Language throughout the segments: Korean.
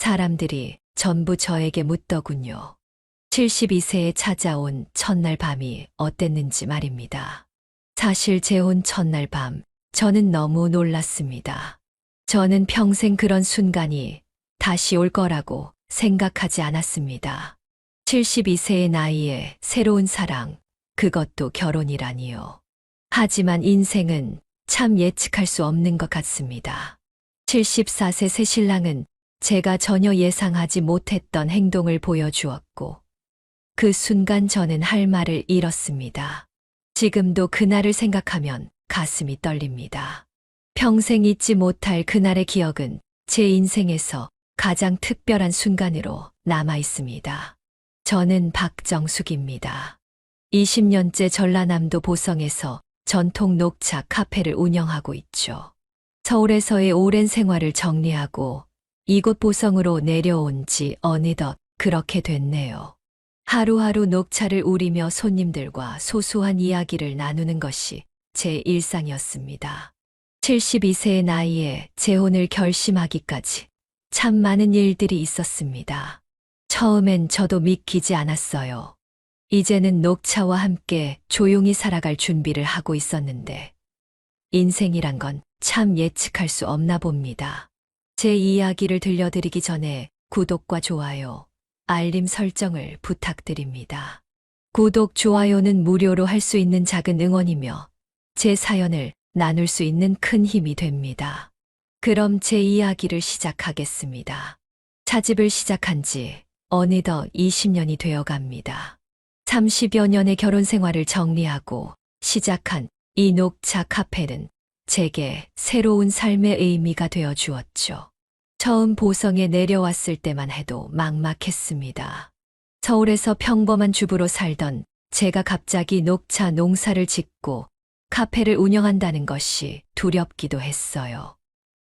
사람들이 전부 저에게 묻더군요. 72세에 찾아온 첫날 밤이 어땠는지 말입니다. 사실 재혼 첫날 밤, 저는 너무 놀랐습니다. 저는 평생 그런 순간이 다시 올 거라고 생각하지 않았습니다. 72세의 나이에 새로운 사랑, 그것도 결혼이라니요. 하지만 인생은 참 예측할 수 없는 것 같습니다. 74세 새 신랑은 제가 전혀 예상하지 못했던 행동을 보여주었고, 그 순간 저는 할 말을 잃었습니다. 지금도 그날을 생각하면 가슴이 떨립니다. 평생 잊지 못할 그날의 기억은 제 인생에서 가장 특별한 순간으로 남아 있습니다. 저는 박정숙입니다. 20년째 전라남도 보성에서 전통 녹차 카페를 운영하고 있죠. 서울에서의 오랜 생활을 정리하고 이곳 보성으로 내려온 지 어느덧 그렇게 됐네요. 하루하루 녹차를 우리며 손님들과 소소한 이야기를 나누는 것이 제 일상이었습니다. 72세의 나이에 재혼을 결심하기까지 참 많은 일들이 있었습니다. 처음엔 저도 믿기지 않았어요. 이제는 녹차와 함께 조용히 살아갈 준비를 하고 있었는데, 인생이란 건 참 예측할 수 없나 봅니다. 제 이야기를 들려드리기 전에 구독과 좋아요, 알림 설정을 부탁드립니다. 구독, 좋아요는 무료로 할 수 있는 작은 응원이며 제 사연을 나눌 수 있는 큰 힘이 됩니다. 그럼 제 이야기를 시작하겠습니다. 차집을 시작한 지 어느덧 20년이 되어 갑니다. 30여 년의 결혼 생활을 정리하고 시작한 이 녹차 카페는 제게 새로운 삶의 의미가 되어 주었죠. 처음 보성에 내려왔을 때만 해도 막막했습니다. 서울에서 평범한 주부로 살던 제가 갑자기 녹차 농사를 짓고 카페를 운영한다는 것이 두렵기도 했어요.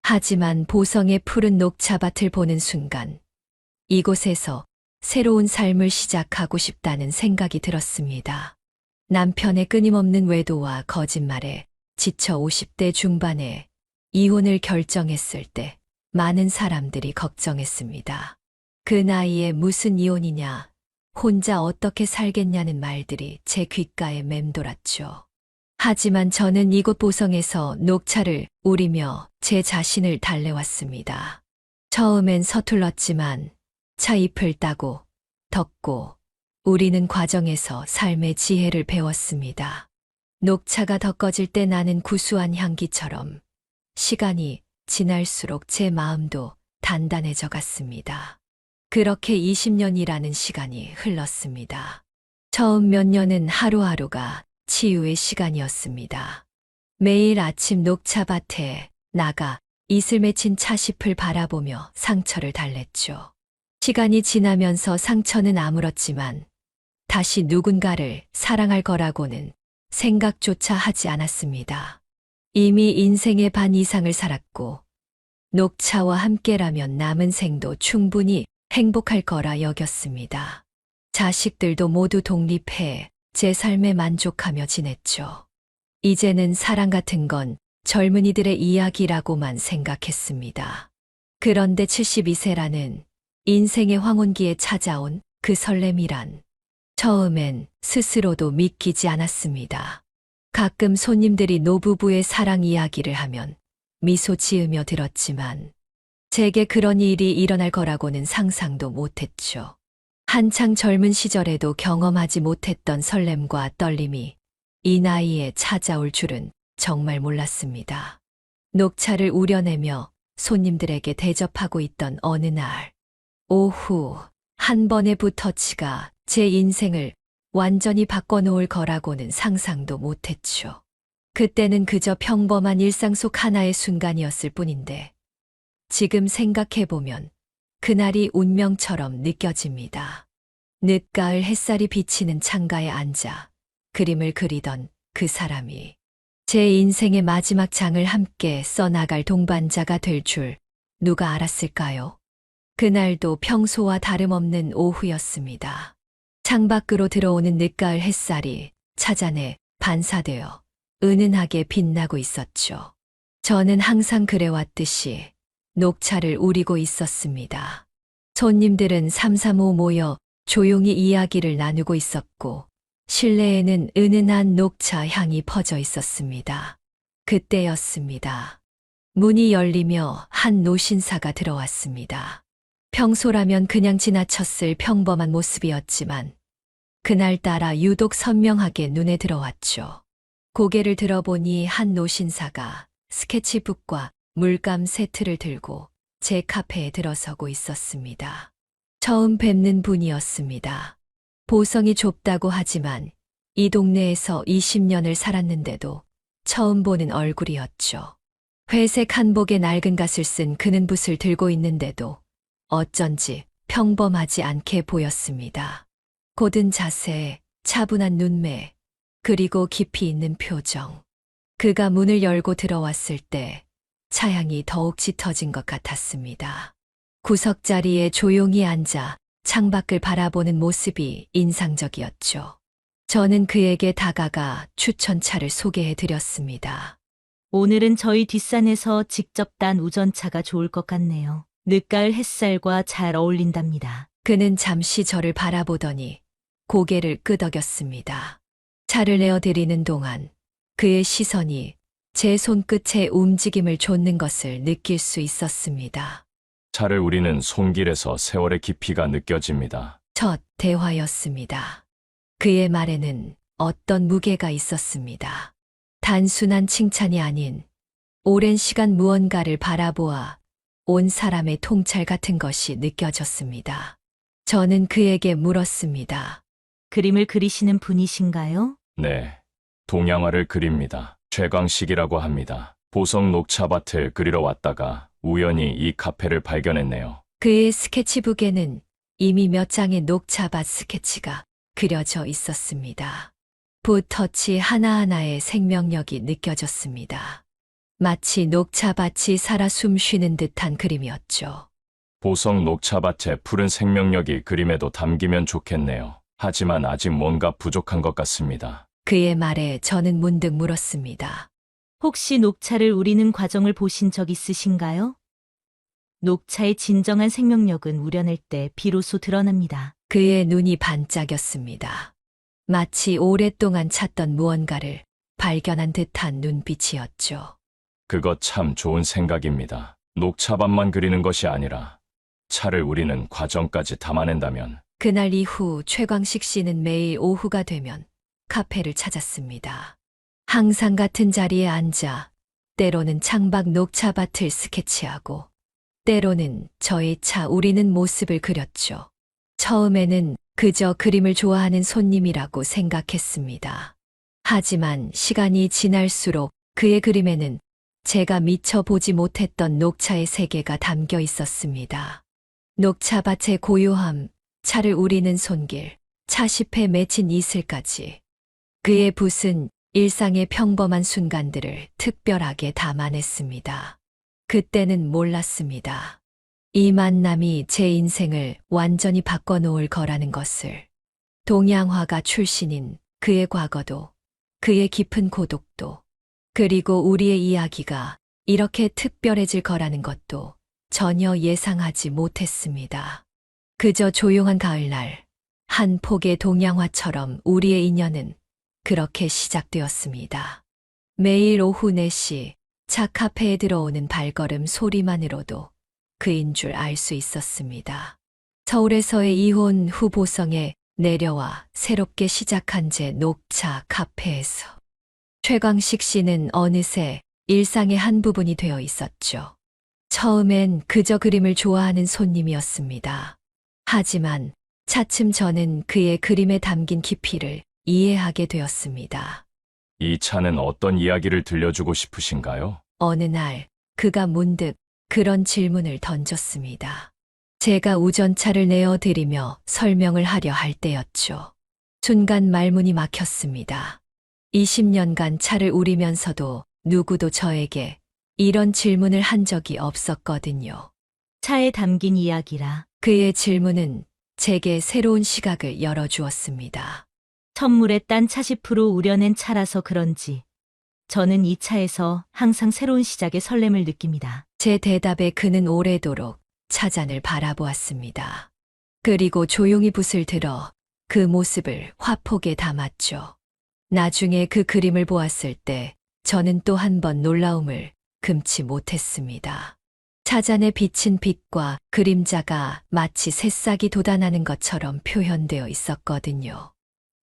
하지만 보성의 푸른 녹차밭을 보는 순간 이곳에서 새로운 삶을 시작하고 싶다는 생각이 들었습니다. 남편의 끊임없는 외도와 거짓말에 지쳐 50대 중반에 이혼을 결정했을 때 많은 사람들이 걱정했습니다. 그 나이에 무슨 이혼이냐, 혼자 어떻게 살겠냐는 말들이 제 귓가에 맴돌았죠. 하지만 저는 이곳 보성에서 녹차를 우리며 제 자신을 달래왔습니다. 처음엔 서툴렀지만 차잎을 따고 덮고 우리는 과정에서 삶의 지혜를 배웠습니다. 녹차가 더 꺼질 때 나는 구수한 향기처럼 시간이 지날수록 제 마음도 단단해져 갔습니다. 그렇게 20년이라는 시간이 흘렀습니다. 처음 몇 년은 하루하루가 치유의 시간이었습니다. 매일 아침 녹차밭에 나가 이슬 맺힌 차잎을 바라보며 상처를 달랬죠. 시간이 지나면서 상처는 아물었지만 다시 누군가를 사랑할 거라고는 생각조차 하지 않았습니다. 이미 인생의 반 이상을 살았고 녹차와 함께라면 남은 생도 충분히 행복할 거라 여겼습니다. 자식들도 모두 독립해 제 삶에 만족하며 지냈죠. 이제는 사랑 같은 건 젊은이들의 이야기라고만 생각했습니다. 그런데 72세라는 인생의 황혼기에 찾아온 그 설렘이란 처음엔 스스로도 믿기지 않았습니다. 가끔 손님들이 노부부의 사랑 이야기를 하면 미소 지으며 들었지만 제게 그런 일이 일어날 거라고는 상상도 못했죠. 한창 젊은 시절에도 경험하지 못했던 설렘과 떨림이 이 나이에 찾아올 줄은 정말 몰랐습니다. 녹차를 우려내며 손님들에게 대접하고 있던 어느 날, 오후 한 번의 붓터치가 제 인생을 완전히 바꿔놓을 거라고는 상상도 못했죠. 그때는 그저 평범한 일상 속 하나의 순간이었을 뿐인데 지금 생각해보면 그날이 운명처럼 느껴집니다. 늦가을 햇살이 비치는 창가에 앉아 그림을 그리던 그 사람이 제 인생의 마지막 장을 함께 써나갈 동반자가 될 줄 누가 알았을까요? 그날도 평소와 다름없는 오후였습니다. 창밖으로 들어오는 늦가을 햇살이 차잔에 반사되어 은은하게 빛나고 있었죠. 저는 항상 그래왔듯이 녹차를 우리고 있었습니다. 손님들은 삼삼오오 모여 조용히 이야기를 나누고 있었고 실내에는 은은한 녹차 향이 퍼져 있었습니다. 그때였습니다. 문이 열리며 한 노신사가 들어왔습니다. 평소라면 그냥 지나쳤을 평범한 모습이었지만 그날따라 유독 선명하게 눈에 들어왔죠. 고개를 들어보니 한 노신사가 스케치북과 물감 세트를 들고 제 카페에 들어서고 있었습니다. 처음 뵙는 분이었습니다. 보성이 좁다고 하지만 이 동네에서 20년을 살았는데도 처음 보는 얼굴이었죠. 회색 한복에 낡은 갓을 쓴 그는 붓을 들고 있는데도 어쩐지 평범하지 않게 보였습니다. 고든 자세, 차분한 눈매, 그리고 깊이 있는 표정. 그가 문을 열고 들어왔을 때 차향이 더욱 짙어진 것 같았습니다. 구석자리에 조용히 앉아 창밖을 바라보는 모습이 인상적이었죠. 저는 그에게 다가가 추천차를 소개해 드렸습니다. 오늘은 저희 뒷산에서 직접 딴 우전차가 좋을 것 같네요. 늦가을 햇살과 잘 어울린답니다. 그는 잠시 저를 바라보더니 고개를 끄덕였습니다. 차를 내어드리는 동안 그의 시선이 제 손끝의 움직임을 좇는 것을 느낄 수 있었습니다. 차를 우리는 손길에서 세월의 깊이가 느껴집니다. 첫 대화였습니다. 그의 말에는 어떤 무게가 있었습니다. 단순한 칭찬이 아닌 오랜 시간 무언가를 바라보아 온 사람의 통찰 같은 것이 느껴졌습니다. 저는 그에게 물었습니다. 그림을 그리시는 분이신가요? 네, 동양화를 그립니다. 최광식이라고 합니다. 보성 녹차밭을 그리러 왔다가 우연히 이 카페를 발견했네요. 그의 스케치북에는 이미 몇 장의 녹차밭 스케치가 그려져 있었습니다. 붓터치 하나하나의 생명력이 느껴졌습니다. 마치 녹차밭이 살아 숨쉬는 듯한 그림이었죠. 보성 녹차밭의 푸른 생명력이 그림에도 담기면 좋겠네요. 하지만 아직 뭔가 부족한 것 같습니다. 그의 말에 저는 문득 물었습니다. 혹시 녹차를 우리는 과정을 보신 적 있으신가요? 녹차의 진정한 생명력은 우려낼 때 비로소 드러납니다. 그의 눈이 반짝였습니다. 마치 오랫동안 찾던 무언가를 발견한 듯한 눈빛이었죠. 그거 참 좋은 생각입니다. 녹차밭만 그리는 것이 아니라 차를 우리는 과정까지 담아낸다면. 그날 이후 최광식 씨는 매일 오후가 되면 카페를 찾았습니다. 항상 같은 자리에 앉아 때로는 창밖 녹차밭을 스케치하고 때로는 저의 차 우리는 모습을 그렸죠. 처음에는 그저 그림을 좋아하는 손님이라고 생각했습니다. 하지만 시간이 지날수록 그의 그림에는 제가 미처 보지 못했던 녹차의 세계가 담겨 있었습니다. 녹차밭의 고요함, 차를 우리는 손길, 차십에 맺힌 이슬까지. 그의 붓은 일상의 평범한 순간들을 특별하게 담아냈습니다. 그때는 몰랐습니다. 이 만남이 제 인생을 완전히 바꿔놓을 거라는 것을. 동양화가 출신인 그의 과거도, 그의 깊은 고독도, 그리고 우리의 이야기가 이렇게 특별해질 거라는 것도 전혀 예상하지 못했습니다. 그저 조용한 가을날, 한 폭의 동양화처럼 우리의 인연은 그렇게 시작되었습니다. 매일 오후 4시 차 카페에 들어오는 발걸음 소리만으로도 그인 줄 알 수 있었습니다. 서울에서의 이혼 후 보성에 내려와 새롭게 시작한 제 녹차 카페에서 최광식 씨는 어느새 일상의 한 부분이 되어 있었죠. 처음엔 그저 그림을 좋아하는 손님이었습니다. 하지만 차츰 저는 그의 그림에 담긴 깊이를 이해하게 되었습니다. 이 차는 어떤 이야기를 들려주고 싶으신가요? 어느 날 그가 문득 그런 질문을 던졌습니다. 제가 우전차를 내어드리며 설명을 하려 할 때였죠. 순간 말문이 막혔습니다. 20년간 차를 우리면서도 누구도 저에게 이런 질문을 한 적이 없었거든요. 차에 담긴 이야기라. 그의 질문은 제게 새로운 시각을 열어주었습니다. 천물에 딴 차십으로 우려낸 차라서 그런지 저는 이 차에서 항상 새로운 시작의 설렘을 느낍니다. 제 대답에 그는 오래도록 차잔을 바라보았습니다. 그리고 조용히 붓을 들어 그 모습을 화폭에 담았죠. 나중에 그 그림을 보았을 때 저는 또 한 번 놀라움을 금치 못했습니다. 차잔에 비친 빛과 그림자가 마치 새싹이 돋아나는 것처럼 표현되어 있었거든요.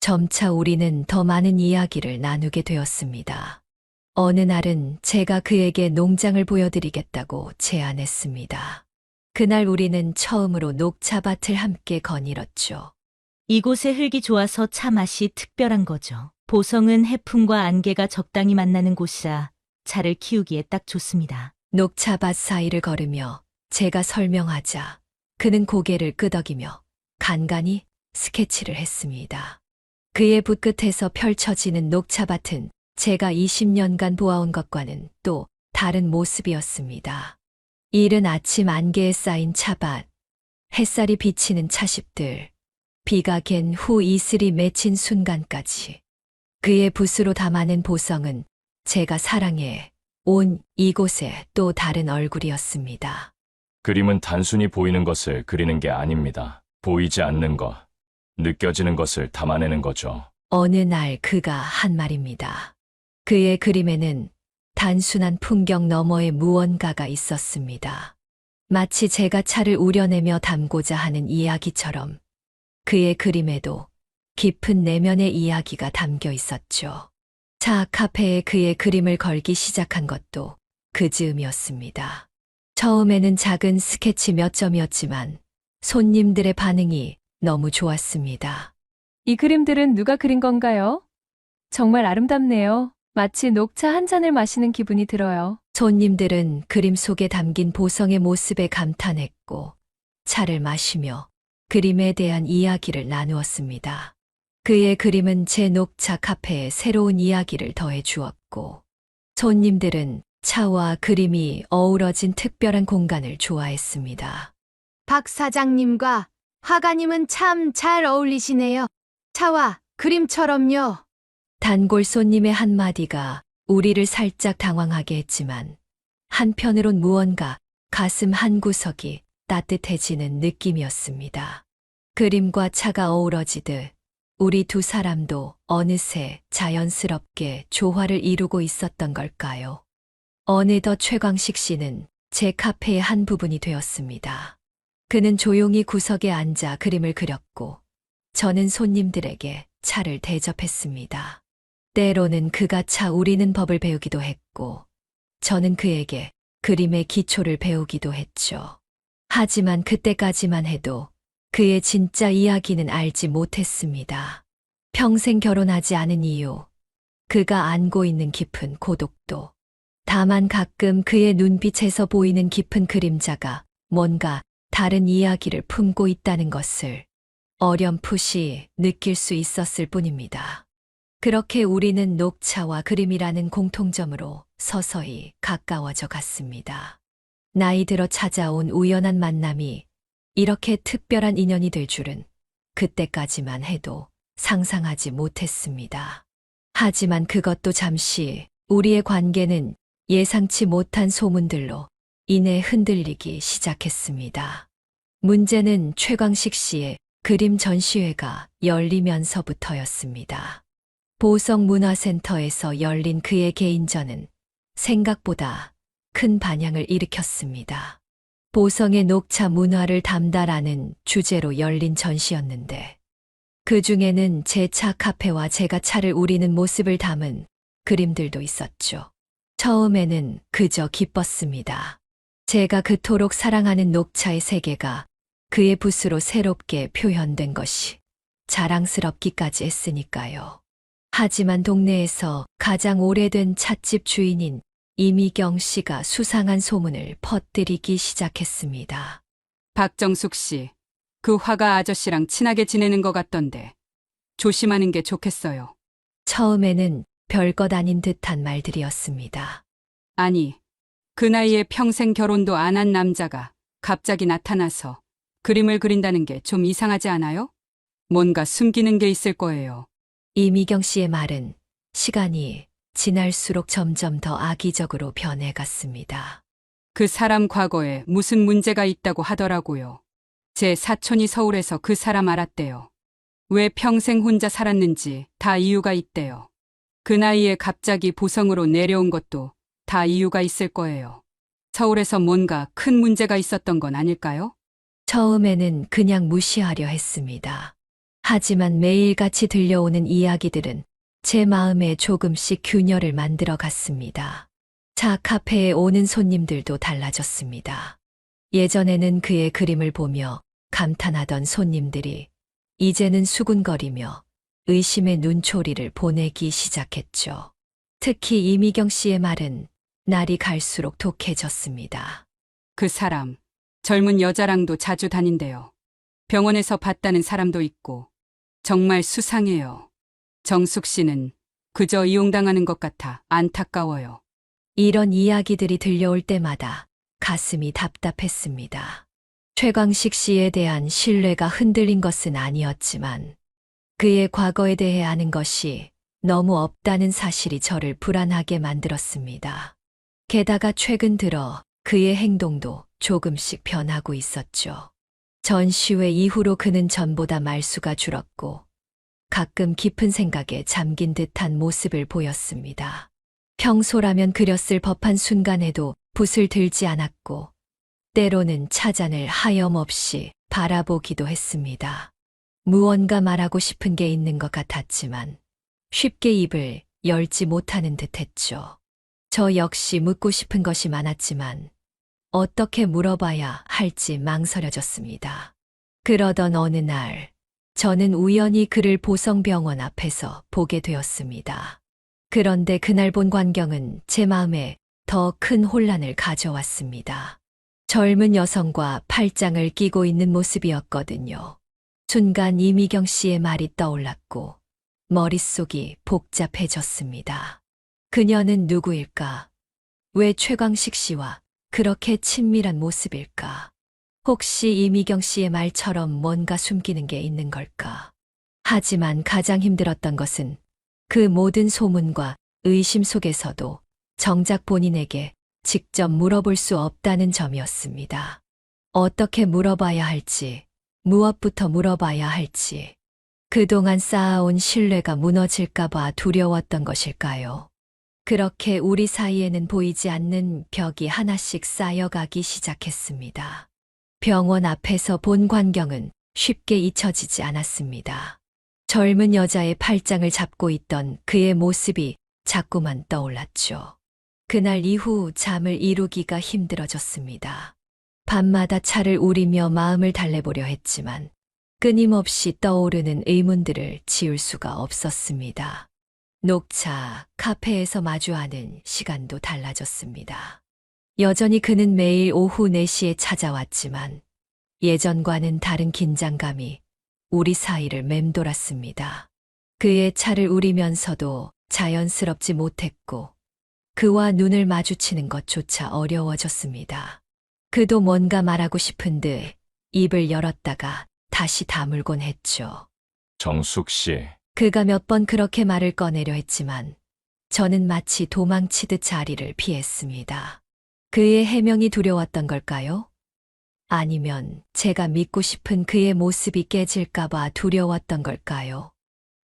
점차 우리는 더 많은 이야기를 나누게 되었습니다. 어느 날은 제가 그에게 농장을 보여드리겠다고 제안했습니다. 그날 우리는 처음으로 녹차밭을 함께 거닐었죠. 이곳의 흙이 좋아서 차 맛이 특별한 거죠. 보성은 해풍과 안개가 적당히 만나는 곳이라 차를 키우기에 딱 좋습니다. 녹차밭 사이를 걸으며 제가 설명하자 그는 고개를 끄덕이며 간간히 스케치를 했습니다. 그의 붓끝에서 펼쳐지는 녹차밭은 제가 20년간 보아온 것과는 또 다른 모습이었습니다. 이른 아침 안개에 쌓인 차밭, 햇살이 비치는 차십들, 비가 갠 후 이슬이 맺힌 순간까지 그의 붓으로 담아낸 보성은 제가 사랑해 온 이곳의 또 다른 얼굴이었습니다. 그림은 단순히 보이는 것을 그리는 게 아닙니다. 보이지 않는 것, 느껴지는 것을 담아내는 거죠. 어느 날 그가 한 말입니다. 그의 그림에는 단순한 풍경 너머의 무언가가 있었습니다. 마치 제가 차를 우려내며 담고자 하는 이야기처럼 그의 그림에도 깊은 내면의 이야기가 담겨 있었죠. 차 카페에 그의 그림을 걸기 시작한 것도 그 즈음이었습니다. 처음에는 작은 스케치 몇 점이었지만 손님들의 반응이 너무 좋았습니다. 이 그림들은 누가 그린 건가요? 정말 아름답네요. 마치 녹차 한 잔을 마시는 기분이 들어요. 손님들은 그림 속에 담긴 보성의 모습에 감탄했고 차를 마시며 그림에 대한 이야기를 나누었습니다. 그의 그림은 제 녹차 카페에 새로운 이야기를 더해 주었고 손님들은 차와 그림이 어우러진 특별한 공간을 좋아했습니다. 박 사장님과 화가님은 참 잘 어울리시네요. 차와 그림처럼요. 단골 손님의 한마디가 우리를 살짝 당황하게 했지만 한편으론 무언가 가슴 한구석이 따뜻해지는 느낌이었습니다. 그림과 차가 어우러지듯 우리 두 사람도 어느새 자연스럽게 조화를 이루고 있었던 걸까요? 어느덧 최광식 씨는 제 카페의 한 부분이 되었습니다. 그는 조용히 구석에 앉아 그림을 그렸고 저는 손님들에게 차를 대접했습니다. 때로는 그가 차 우리는 법을 배우기도 했고 저는 그에게 그림의 기초를 배우기도 했죠. 하지만 그때까지만 해도 그의 진짜 이야기는 알지 못했습니다. 평생 결혼하지 않은 이유, 그가 안고 있는 깊은 고독도, 다만 가끔 그의 눈빛에서 보이는 깊은 그림자가 뭔가 다른 이야기를 품고 있다는 것을 어렴풋이 느낄 수 있었을 뿐입니다. 그렇게 우리는 녹차와 그림이라는 공통점으로 서서히 가까워져 갔습니다. 나이 들어 찾아온 우연한 만남이 이렇게 특별한 인연이 될 줄은 그때까지만 해도 상상하지 못했습니다. 하지만 그것도 잠시 우리의 관계는 예상치 못한 소문들로 인해 흔들리기 시작했습니다. 문제는 최광식 씨의 그림 전시회가 열리면서부터였습니다. 보성문화센터에서 열린 그의 개인전은 생각보다 큰 반향을 일으켰습니다. 보성의 녹차 문화를 담다라는 주제로 열린 전시였는데 그 중에는 제 차 카페와 제가 차를 우리는 모습을 담은 그림들도 있었죠. 처음에는 그저 기뻤습니다. 제가 그토록 사랑하는 녹차의 세계가 그의 붓으로 새롭게 표현된 것이 자랑스럽기까지 했으니까요. 하지만 동네에서 가장 오래된 찻집 주인인 이미경 씨가 수상한 소문을 퍼뜨리기 시작했습니다. 박정숙 씨, 그 화가 아저씨랑 친하게 지내는 것 같던데 조심하는 게 좋겠어요. 처음에는 별것 아닌 듯한 말들이었습니다. 아니, 그 나이에 평생 결혼도 안 한 남자가 갑자기 나타나서 그림을 그린다는 게 좀 이상하지 않아요? 뭔가 숨기는 게 있을 거예요. 이미경 씨의 말은 시간이 지날수록 점점 더 악의적으로 변해갔습니다. 그 사람 과거에 무슨 문제가 있다고 하더라고요. 제 사촌이 서울에서 그 사람 알았대요. 왜 평생 혼자 살았는지 다 이유가 있대요. 그 나이에 갑자기 보성으로 내려온 것도 다 이유가 있을 거예요. 서울에서 뭔가 큰 문제가 있었던 건 아닐까요? 처음에는 그냥 무시하려 했습니다. 하지만 매일같이 들려오는 이야기들은 제 마음에 조금씩 균열을 만들어 갔습니다. 차 카페에 오는 손님들도 달라졌습니다. 예전에는 그의 그림을 보며 감탄하던 손님들이 이제는 수군거리며 의심의 눈초리를 보내기 시작했죠. 특히 이미경 씨의 말은 날이 갈수록 독해졌습니다. 그 사람, 젊은 여자랑도 자주 다닌대요. 병원에서 봤다는 사람도 있고, 정말 수상해요. 정숙 씨는 그저 이용당하는 것 같아 안타까워요. 이런 이야기들이 들려올 때마다 가슴이 답답했습니다. 최광식 씨에 대한 신뢰가 흔들린 것은 아니었지만 그의 과거에 대해 아는 것이 너무 없다는 사실이 저를 불안하게 만들었습니다. 게다가 최근 들어 그의 행동도 조금씩 변하고 있었죠. 전시회 이후로 그는 전보다 말수가 줄었고 가끔 깊은 생각에 잠긴 듯한 모습을 보였습니다. 평소라면 그렸을 법한 순간에도 붓을 들지 않았고 때로는 차잔을 하염없이 바라보기도 했습니다. 무언가 말하고 싶은 게 있는 것 같았지만 쉽게 입을 열지 못하는 듯했죠. 저 역시 묻고 싶은 것이 많았지만 어떻게 물어봐야 할지 망설여졌습니다. 그러던 어느 날 저는 우연히 그를 보성병원 앞에서 보게 되었습니다. 그런데 그날 본 광경은 제 마음에 더 큰 혼란을 가져왔습니다. 젊은 여성과 팔짱을 끼고 있는 모습이었거든요. 순간 이미경 씨의 말이 떠올랐고 머릿속이 복잡해졌습니다. 그녀는 누구일까? 왜 최광식 씨와 그렇게 친밀한 모습일까? 혹시 이미경 씨의 말처럼 뭔가 숨기는 게 있는 걸까? 하지만 가장 힘들었던 것은 그 모든 소문과 의심 속에서도 정작 본인에게 직접 물어볼 수 없다는 점이었습니다. 어떻게 물어봐야 할지, 무엇부터 물어봐야 할지, 그동안 쌓아온 신뢰가 무너질까봐 두려웠던 것일까요? 그렇게 우리 사이에는 보이지 않는 벽이 하나씩 쌓여가기 시작했습니다. 병원 앞에서 본 광경은 쉽게 잊혀지지 않았습니다. 젊은 여자의 팔짱을 잡고 있던 그의 모습이 자꾸만 떠올랐죠. 그날 이후 잠을 이루기가 힘들어졌습니다. 밤마다 차를 우리며 마음을 달래보려 했지만 끊임없이 떠오르는 의문들을 지울 수가 없었습니다. 녹차, 카페에서 마주하는 시간도 달라졌습니다. 여전히 그는 매일 오후 4시에 찾아왔지만 예전과는 다른 긴장감이 우리 사이를 맴돌았습니다. 그의 차를 우리면서도 자연스럽지 못했고 그와 눈을 마주치는 것조차 어려워졌습니다. 그도 뭔가 말하고 싶은 듯 입을 열었다가 다시 다물곤 했죠. 정숙 씨, 그가 몇 번 그렇게 말을 꺼내려 했지만 저는 마치 도망치듯 자리를 피했습니다. 그의 해명이 두려웠던 걸까요? 아니면 제가 믿고 싶은 그의 모습이 깨질까봐 두려웠던 걸까요?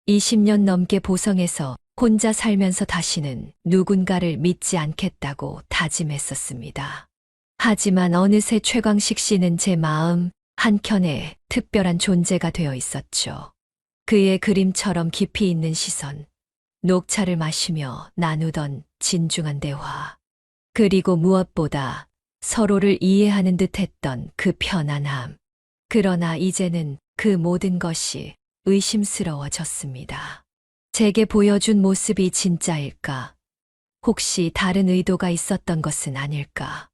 20년 넘게 보성에서 혼자 살면서 다시는 누군가를 믿지 않겠다고 다짐했었습니다. 하지만 어느새 최광식 씨는 제 마음 한켠에 특별한 존재가 되어 있었죠. 그의 그림처럼 깊이 있는 시선, 녹차를 마시며 나누던 진중한 대화, 그리고 무엇보다 서로를 이해하는 듯했던 그 편안함. 그러나 이제는 그 모든 것이 의심스러워졌습니다. 제게 보여준 모습이 진짜일까? 혹시 다른 의도가 있었던 것은 아닐까?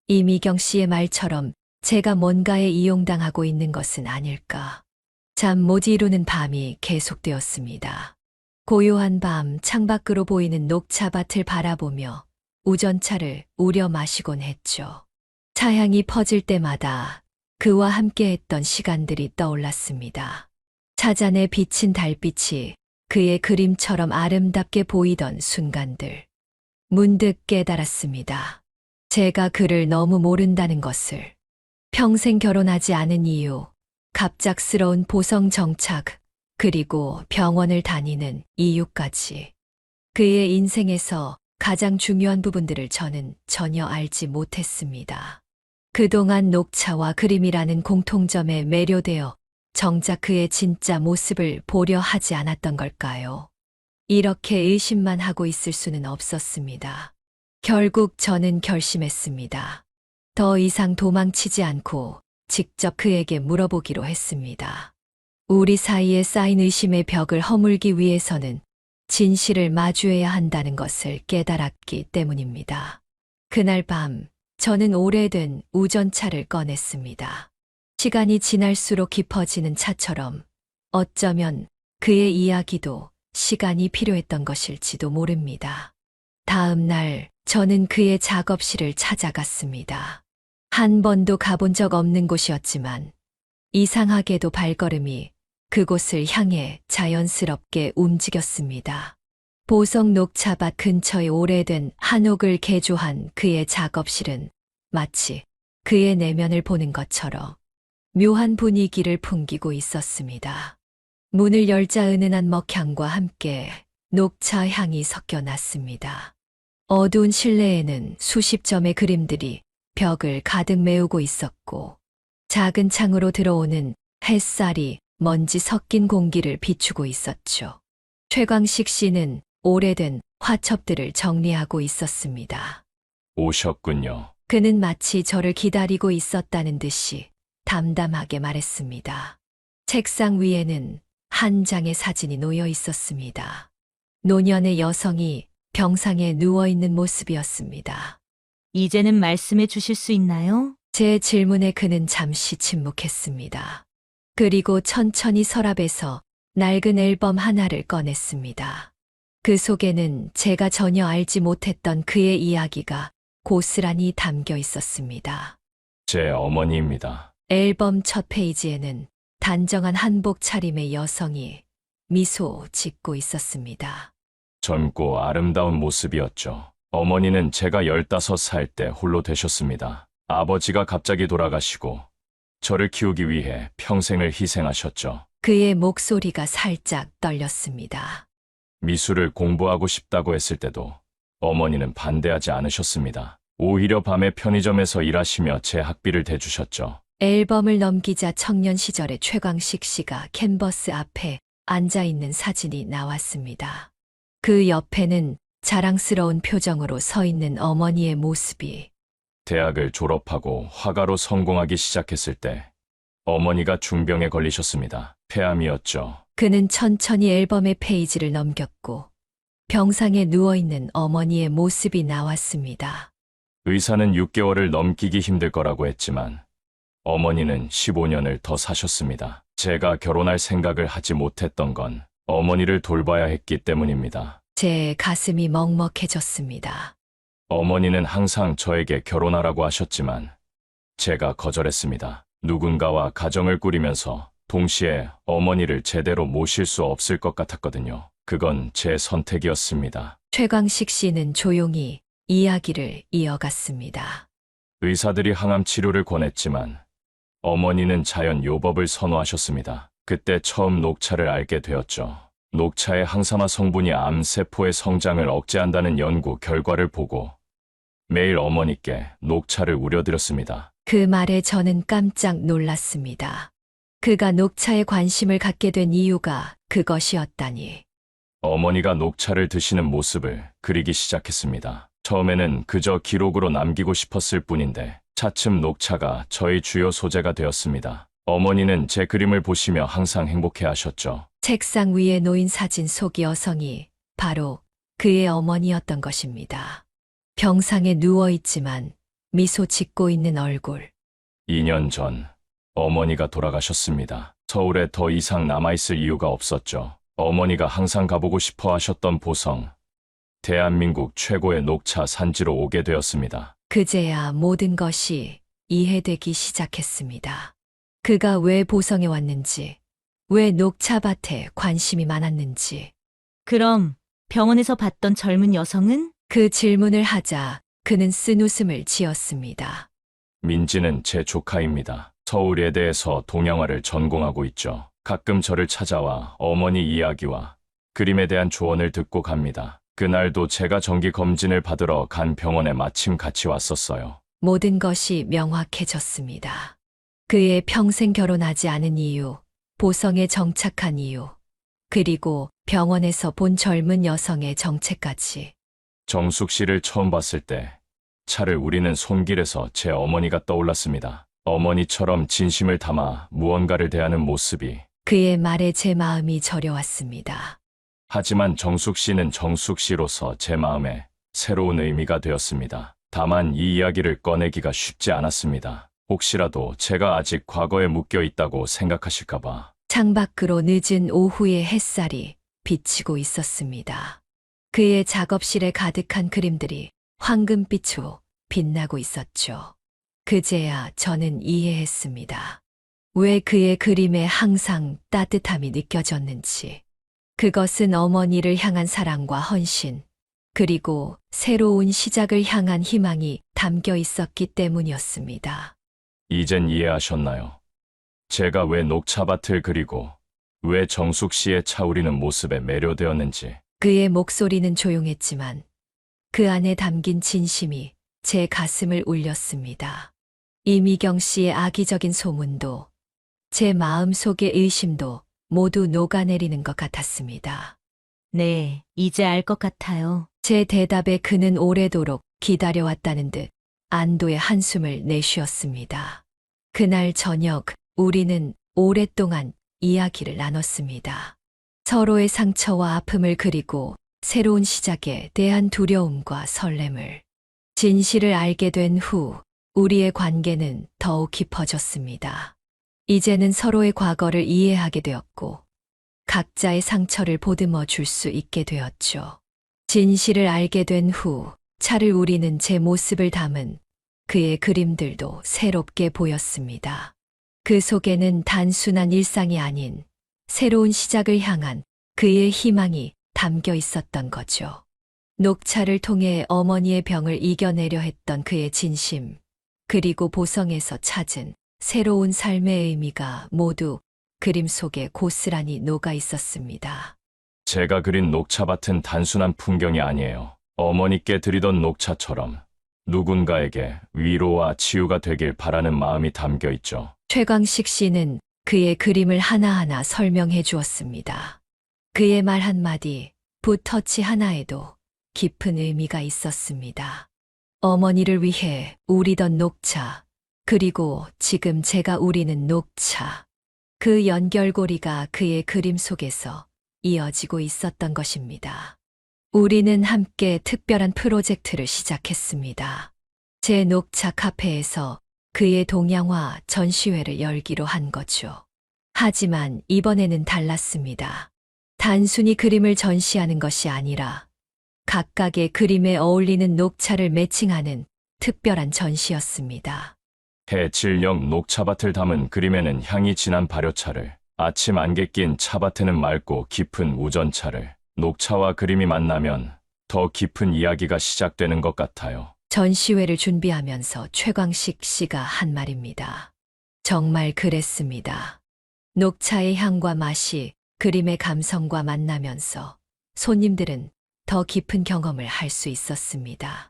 이미경 씨의 말처럼 제가 뭔가에 이용당하고 있는 것은 아닐까? 잠 못 이루는 밤이 계속되었습니다. 고요한 밤 창밖으로 보이는 녹차밭을 바라보며 우전차를 우려 마시곤 했죠. 차향이 퍼질 때마다 그와 함께했던 시간들이 떠올랐습니다. 차잔에 비친 달빛이 그의 그림처럼 아름답게 보이던 순간들. 문득 깨달았습니다. 제가 그를 너무 모른다는 것을, 평생 결혼하지 않은 이유, 갑작스러운 보성 정착, 그리고 병원을 다니는 이유까지. 그의 인생에서 가장 중요한 부분들을 저는 전혀 알지 못했습니다. 그동안 녹차와 그림이라는 공통점에 매료되어 정작 그의 진짜 모습을 보려 하지 않았던 걸까요? 이렇게 의심만 하고 있을 수는 없었습니다. 결국 저는 결심했습니다. 더 이상 도망치지 않고 직접 그에게 물어보기로 했습니다. 우리 사이에 쌓인 의심의 벽을 허물기 위해서는 진실을 마주해야 한다는 것을 깨달았기 때문입니다. 그날 밤, 저는 오래된 우전차를 꺼냈습니다. 시간이 지날수록 깊어지는 차처럼 어쩌면 그의 이야기도 시간이 필요했던 것일지도 모릅니다. 다음 날, 저는 그의 작업실을 찾아갔습니다. 한 번도 가본 적 없는 곳이었지만 이상하게도 발걸음이 그곳을 향해 자연스럽게 움직였습니다. 보석 녹차밭 근처의 오래된 한옥을 개조한 그의 작업실은 마치 그의 내면을 보는 것처럼 묘한 분위기를 풍기고 있었습니다. 문을 열자 은은한 먹향과 함께 녹차 향이 섞여 났습니다. 어두운 실내에는 수십 점의 그림들이 벽을 가득 메우고 있었고, 작은 창으로 들어오는 햇살이 먼지 섞인 공기를 비추고 있었죠. 최광식 씨는 오래된 화첩들을 정리하고 있었습니다. 오셨군요. 그는 마치 저를 기다리고 있었다는 듯이 담담하게 말했습니다. 책상 위에는 한 장의 사진이 놓여 있었습니다. 노년의 여성이 병상에 누워있는 모습이었습니다. 이제는 말씀해 주실 수 있나요? 제 질문에 그는 잠시 침묵했습니다. 그리고 천천히 서랍에서 낡은 앨범 하나를 꺼냈습니다. 그 속에는 제가 전혀 알지 못했던 그의 이야기가 고스란히 담겨 있었습니다. 제 어머니입니다. 앨범 첫 페이지에는 단정한 한복 차림의 여성이 미소 짓고 있었습니다. 젊고 아름다운 모습이었죠. 어머니는 제가 15살 때 홀로 되셨습니다. 아버지가 갑자기 돌아가시고 저를 키우기 위해 평생을 희생하셨죠. 그의 목소리가 살짝 떨렸습니다. 미술을 공부하고 싶다고 했을 때도 어머니는 반대하지 않으셨습니다. 오히려 밤에 편의점에서 일하시며 제 학비를 대주셨죠. 앨범을 넘기자 청년 시절의 최광식 씨가 캔버스 앞에 앉아 있는 사진이 나왔습니다. 그 옆에는 자랑스러운 표정으로 서 있는 어머니의 모습이. 대학을 졸업하고 화가로 성공하기 시작했을 때 어머니가 중병에 걸리셨습니다. 폐암이었죠. 그는 천천히 앨범의 페이지를 넘겼고 병상에 누워있는 어머니의 모습이 나왔습니다. 의사는 6개월을 넘기기 힘들 거라고 했지만 어머니는 15년을 더 사셨습니다. 제가 결혼할 생각을 하지 못했던 건 어머니를 돌봐야 했기 때문입니다. 제 가슴이 먹먹해졌습니다. 어머니는 항상 저에게 결혼하라고 하셨지만 제가 거절했습니다. 누군가와 가정을 꾸리면서 동시에 어머니를 제대로 모실 수 없을 것 같았거든요. 그건 제 선택이었습니다. 최광식 씨는 조용히 이야기를 이어갔습니다. 의사들이 항암 치료를 권했지만 어머니는 자연 요법을 선호하셨습니다. 그때 처음 녹차를 알게 되었죠. 녹차의 항산화 성분이 암세포의 성장을 억제한다는 연구 결과를 보고 매일 어머니께 녹차를 우려드렸습니다. 그 말에 저는 깜짝 놀랐습니다. 그가 녹차에 관심을 갖게 된 이유가 그것이었다니. 어머니가 녹차를 드시는 모습을 그리기 시작했습니다. 처음에는 그저 기록으로 남기고 싶었을 뿐인데 차츰 녹차가 저의 주요 소재가 되었습니다. 어머니는 제 그림을 보시며 항상 행복해하셨죠. 책상 위에 놓인 사진 속 여성이 바로 그의 어머니였던 것입니다. 병상에 누워있지만 미소 짓고 있는 얼굴. 2년 전 어머니가 돌아가셨습니다. 서울에 더 이상 남아있을 이유가 없었죠. 어머니가 항상 가보고 싶어 하셨던 보성, 대한민국 최고의 녹차 산지로 오게 되었습니다. 그제야 모든 것이 이해되기 시작했습니다. 그가 왜 보성에 왔는지, 왜 녹차밭에 관심이 많았는지. 그럼 병원에서 봤던 젊은 여성은? 그 질문을 하자 그는 쓴웃음을 지었습니다. 민지는 제 조카입니다. 서울예대에서 동양화를 전공하고 있죠. 가끔 저를 찾아와 어머니 이야기와 그림에 대한 조언을 듣고 갑니다. 그날도 제가 정기 검진을 받으러 간 병원에 마침 같이 왔었어요. 모든 것이 명확해졌습니다. 그의 평생 결혼하지 않은 이유, 보성에 정착한 이유, 그리고 병원에서 본 젊은 여성의 정체까지. 정숙 씨를 처음 봤을 때 차를 우리는 손길에서 제 어머니가 떠올랐습니다. 어머니처럼 진심을 담아 무언가를 대하는 모습이. 그의 말에 제 마음이 저려왔습니다. 하지만 정숙 씨는 정숙 씨로서 제 마음에 새로운 의미가 되었습니다. 다만 이 이야기를 꺼내기가 쉽지 않았습니다. 혹시라도 제가 아직 과거에 묶여 있다고 생각하실까봐. 창밖으로 늦은 오후의 햇살이 비치고 있었습니다. 그의 작업실에 가득한 그림들이 황금빛으로 빛나고 있었죠. 그제야 저는 이해했습니다. 왜 그의 그림에 항상 따뜻함이 느껴졌는지. 그것은 어머니를 향한 사랑과 헌신, 그리고 새로운 시작을 향한 희망이 담겨 있었기 때문이었습니다. 이젠 이해하셨나요? 제가 왜 녹차밭을 그리고 왜 정숙 씨의 차오르는 모습에 매료되었는지. 그의 목소리는 조용했지만 그 안에 담긴 진심이 제 가슴을 울렸습니다. 이미경 씨의 악의적인 소문도 제 마음 속의 의심도 모두 녹아내리는 것 같았습니다. 네, 이제 알 것 같아요. 제 대답에 그는 오래도록 기다려왔다는 듯 안도의 한숨을 내쉬었습니다. 그날 저녁 우리는 오랫동안 이야기를 나눴습니다. 서로의 상처와 아픔을 그리고 새로운 시작에 대한 두려움과 설렘을. 진실을 알게 된 후 우리의 관계는 더욱 깊어졌습니다. 이제는 서로의 과거를 이해하게 되었고 각자의 상처를 보듬어 줄 수 있게 되었죠. 진실을 알게 된 후 차를 우리는 제 모습을 담은 그의 그림들도 새롭게 보였습니다. 그 속에는 단순한 일상이 아닌 새로운 시작을 향한 그의 희망이 담겨 있었던 거죠. 녹차를 통해 어머니의 병을 이겨내려 했던 그의 진심, 그리고 보성에서 찾은 새로운 삶의 의미가 모두 그림 속에 고스란히 녹아 있었습니다. 제가 그린 녹차밭은 단순한 풍경이 아니에요. 어머니께 드리던 녹차처럼 누군가에게 위로와 치유가 되길 바라는 마음이 담겨 있죠. 최광식 씨는 그의 그림을 하나하나 설명해 주었습니다. 그의 말 한마디, 붓터치 하나에도 깊은 의미가 있었습니다. 어머니를 위해 우리던 녹차, 그리고 지금 제가 우리는 녹차. 그 연결고리가 그의 그림 속에서 이어지고 있었던 것입니다. 우리는 함께 특별한 프로젝트를 시작했습니다. 제 녹차 카페에서 그의 동양화 전시회를 열기로 한 거죠. 하지만 이번에는 달랐습니다. 단순히 그림을 전시하는 것이 아니라 각각의 그림에 어울리는 녹차를 매칭하는 특별한 전시였습니다. 해질녘 녹차밭을 담은 그림에는 향이 진한 발효차를, 아침 안개 낀 차밭에는 맑고 깊은 우전차를, 녹차와 그림이 만나면 더 깊은 이야기가 시작되는 것 같아요. 전시회를 준비하면서 최광식 씨가 한 말입니다. 정말 그랬습니다. 녹차의 향과 맛이 그림의 감성과 만나면서 손님들은 더 깊은 경험을 할 수 있었습니다.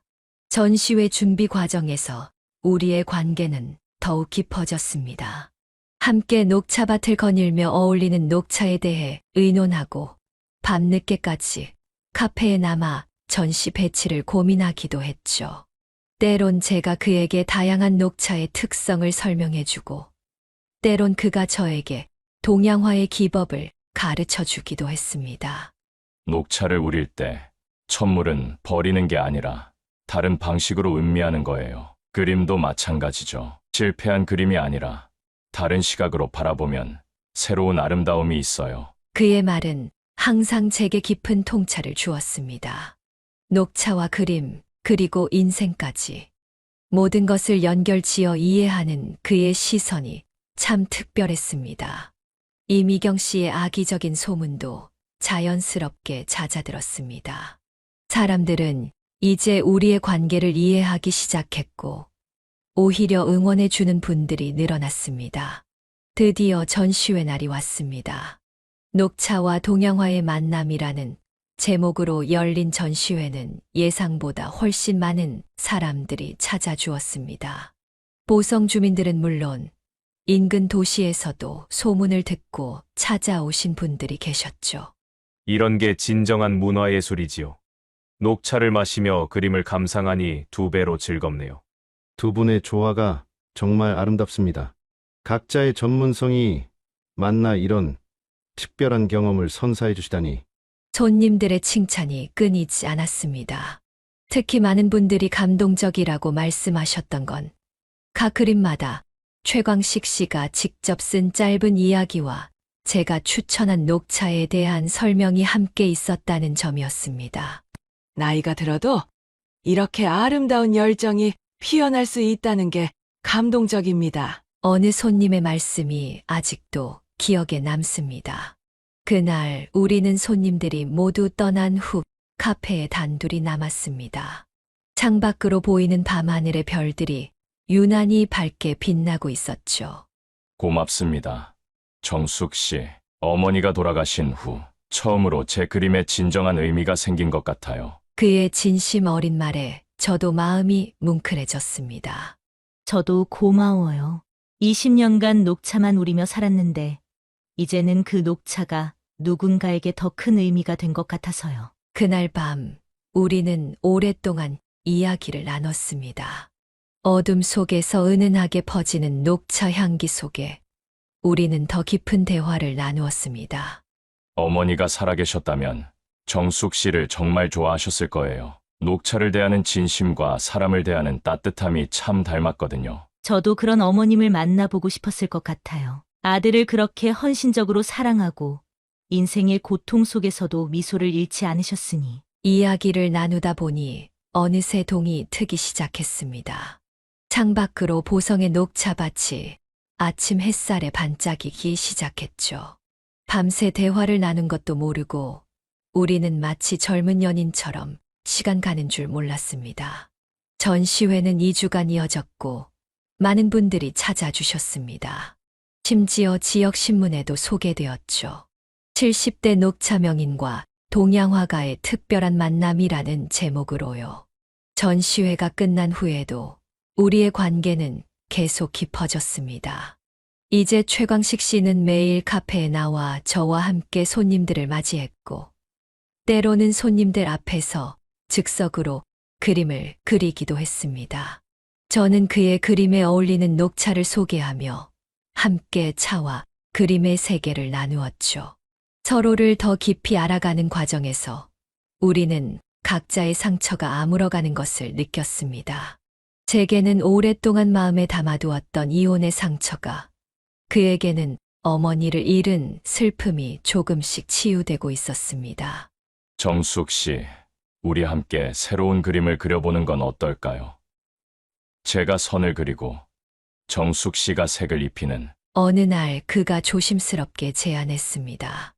전시회 준비 과정에서 우리의 관계는 더욱 깊어졌습니다. 함께 녹차밭을 거닐며 어울리는 녹차에 대해 의논하고 밤늦게까지 카페에 남아 전시 배치를 고민하기도 했죠. 때론 제가 그에게 다양한 녹차의 특성을 설명해주고, 때론 그가 저에게 동양화의 기법을 가르쳐 주기도 했습니다. 녹차를 우릴 때 첫물은 버리는 게 아니라 다른 방식으로 음미하는 거예요. 그림도 마찬가지죠. 실패한 그림이 아니라 다른 시각으로 바라보면 새로운 아름다움이 있어요. 그의 말은 항상 제게 깊은 통찰을 주었습니다. 녹차와 그림, 그리고 인생까지 모든 것을 연결지어 이해하는 그의 시선이 참 특별했습니다. 이미경 씨의 악의적인 소문도 자연스럽게 잦아들었습니다. 사람들은 이제 우리의 관계를 이해하기 시작했고, 오히려 응원해주는 분들이 늘어났습니다. 드디어 전시회 날이 왔습니다. 녹차와 동양화의 만남이라는 제목으로 열린 전시회는 예상보다 훨씬 많은 사람들이 찾아주었습니다. 보성 주민들은 물론 인근 도시에서도 소문을 듣고 찾아오신 분들이 계셨죠. 이런 게 진정한 문화예술이지요. 녹차를 마시며 그림을 감상하니 2배로 즐겁네요. 두 분의 조화가 정말 아름답습니다. 각자의 전문성이 만나 이런 특별한 경험을 선사해 주시다니. 손님들의 칭찬이 끊이지 않았습니다. 특히 많은 분들이 감동적이라고 말씀하셨던 건 각 그림마다 최광식 씨가 직접 쓴 짧은 이야기와 제가 추천한 녹차에 대한 설명이 함께 있었다는 점이었습니다. 나이가 들어도 이렇게 아름다운 열정이 피어날 수 있다는 게 감동적입니다. 어느 손님의 말씀이 아직도 기억에 남습니다. 그날 우리는 손님들이 모두 떠난 후 카페에 단둘이 남았습니다. 창밖으로 보이는 밤하늘의 별들이 유난히 밝게 빛나고 있었죠. 고맙습니다. 정숙 씨, 어머니가 돌아가신 후 처음으로 제 그림에 진정한 의미가 생긴 것 같아요. 그의 진심 어린 말에 저도 마음이 뭉클해졌습니다. 저도 고마워요. 20년간 녹차만 우리며 살았는데 이제는 그 녹차가 누군가에게 더 큰 의미가 된 것 같아서요. 그날 밤 우리는 오랫동안 이야기를 나눴습니다. 어둠 속에서 은은하게 퍼지는 녹차 향기 속에 우리는 더 깊은 대화를 나누었습니다. 어머니가 살아계셨다면 정숙 씨를 정말 좋아하셨을 거예요. 녹차를 대하는 진심과 사람을 대하는 따뜻함이 참 닮았거든요. 저도 그런 어머님을 만나보고 싶었을 것 같아요. 아들을 그렇게 헌신적으로 사랑하고 인생의 고통 속에서도 미소를 잃지 않으셨으니. 이야기를 나누다 보니 어느새 동이 트기 시작했습니다. 창밖으로 보성의 녹차밭이 아침 햇살에 반짝이기 시작했죠. 밤새 대화를 나눈 것도 모르고 우리는 마치 젊은 연인처럼 시간 가는 줄 몰랐습니다. 전시회는 2주간 이어졌고 많은 분들이 찾아주셨습니다. 심지어 지역신문에도 소개되었죠. 70대 녹차 명인과 동양화가의 특별한 만남이라는 제목으로요. 전시회가 끝난 후에도 우리의 관계는 계속 깊어졌습니다. 이제 최광식 씨는 매일 카페에 나와 저와 함께 손님들을 맞이했고, 때로는 손님들 앞에서 즉석으로 그림을 그리기도 했습니다. 저는 그의 그림에 어울리는 녹차를 소개하며 함께 차와 그림의 세계를 나누었죠. 서로를 더 깊이 알아가는 과정에서 우리는 각자의 상처가 아물어가는 것을 느꼈습니다. 제게는 오랫동안 마음에 담아두었던 이혼의 상처가, 그에게는 어머니를 잃은 슬픔이 조금씩 치유되고 있었습니다. 정숙 씨, 우리 함께 새로운 그림을 그려보는 건 어떨까요? 제가 선을 그리고 정숙 씨가 색을 입히는. 어느 날 그가 조심스럽게 제안했습니다.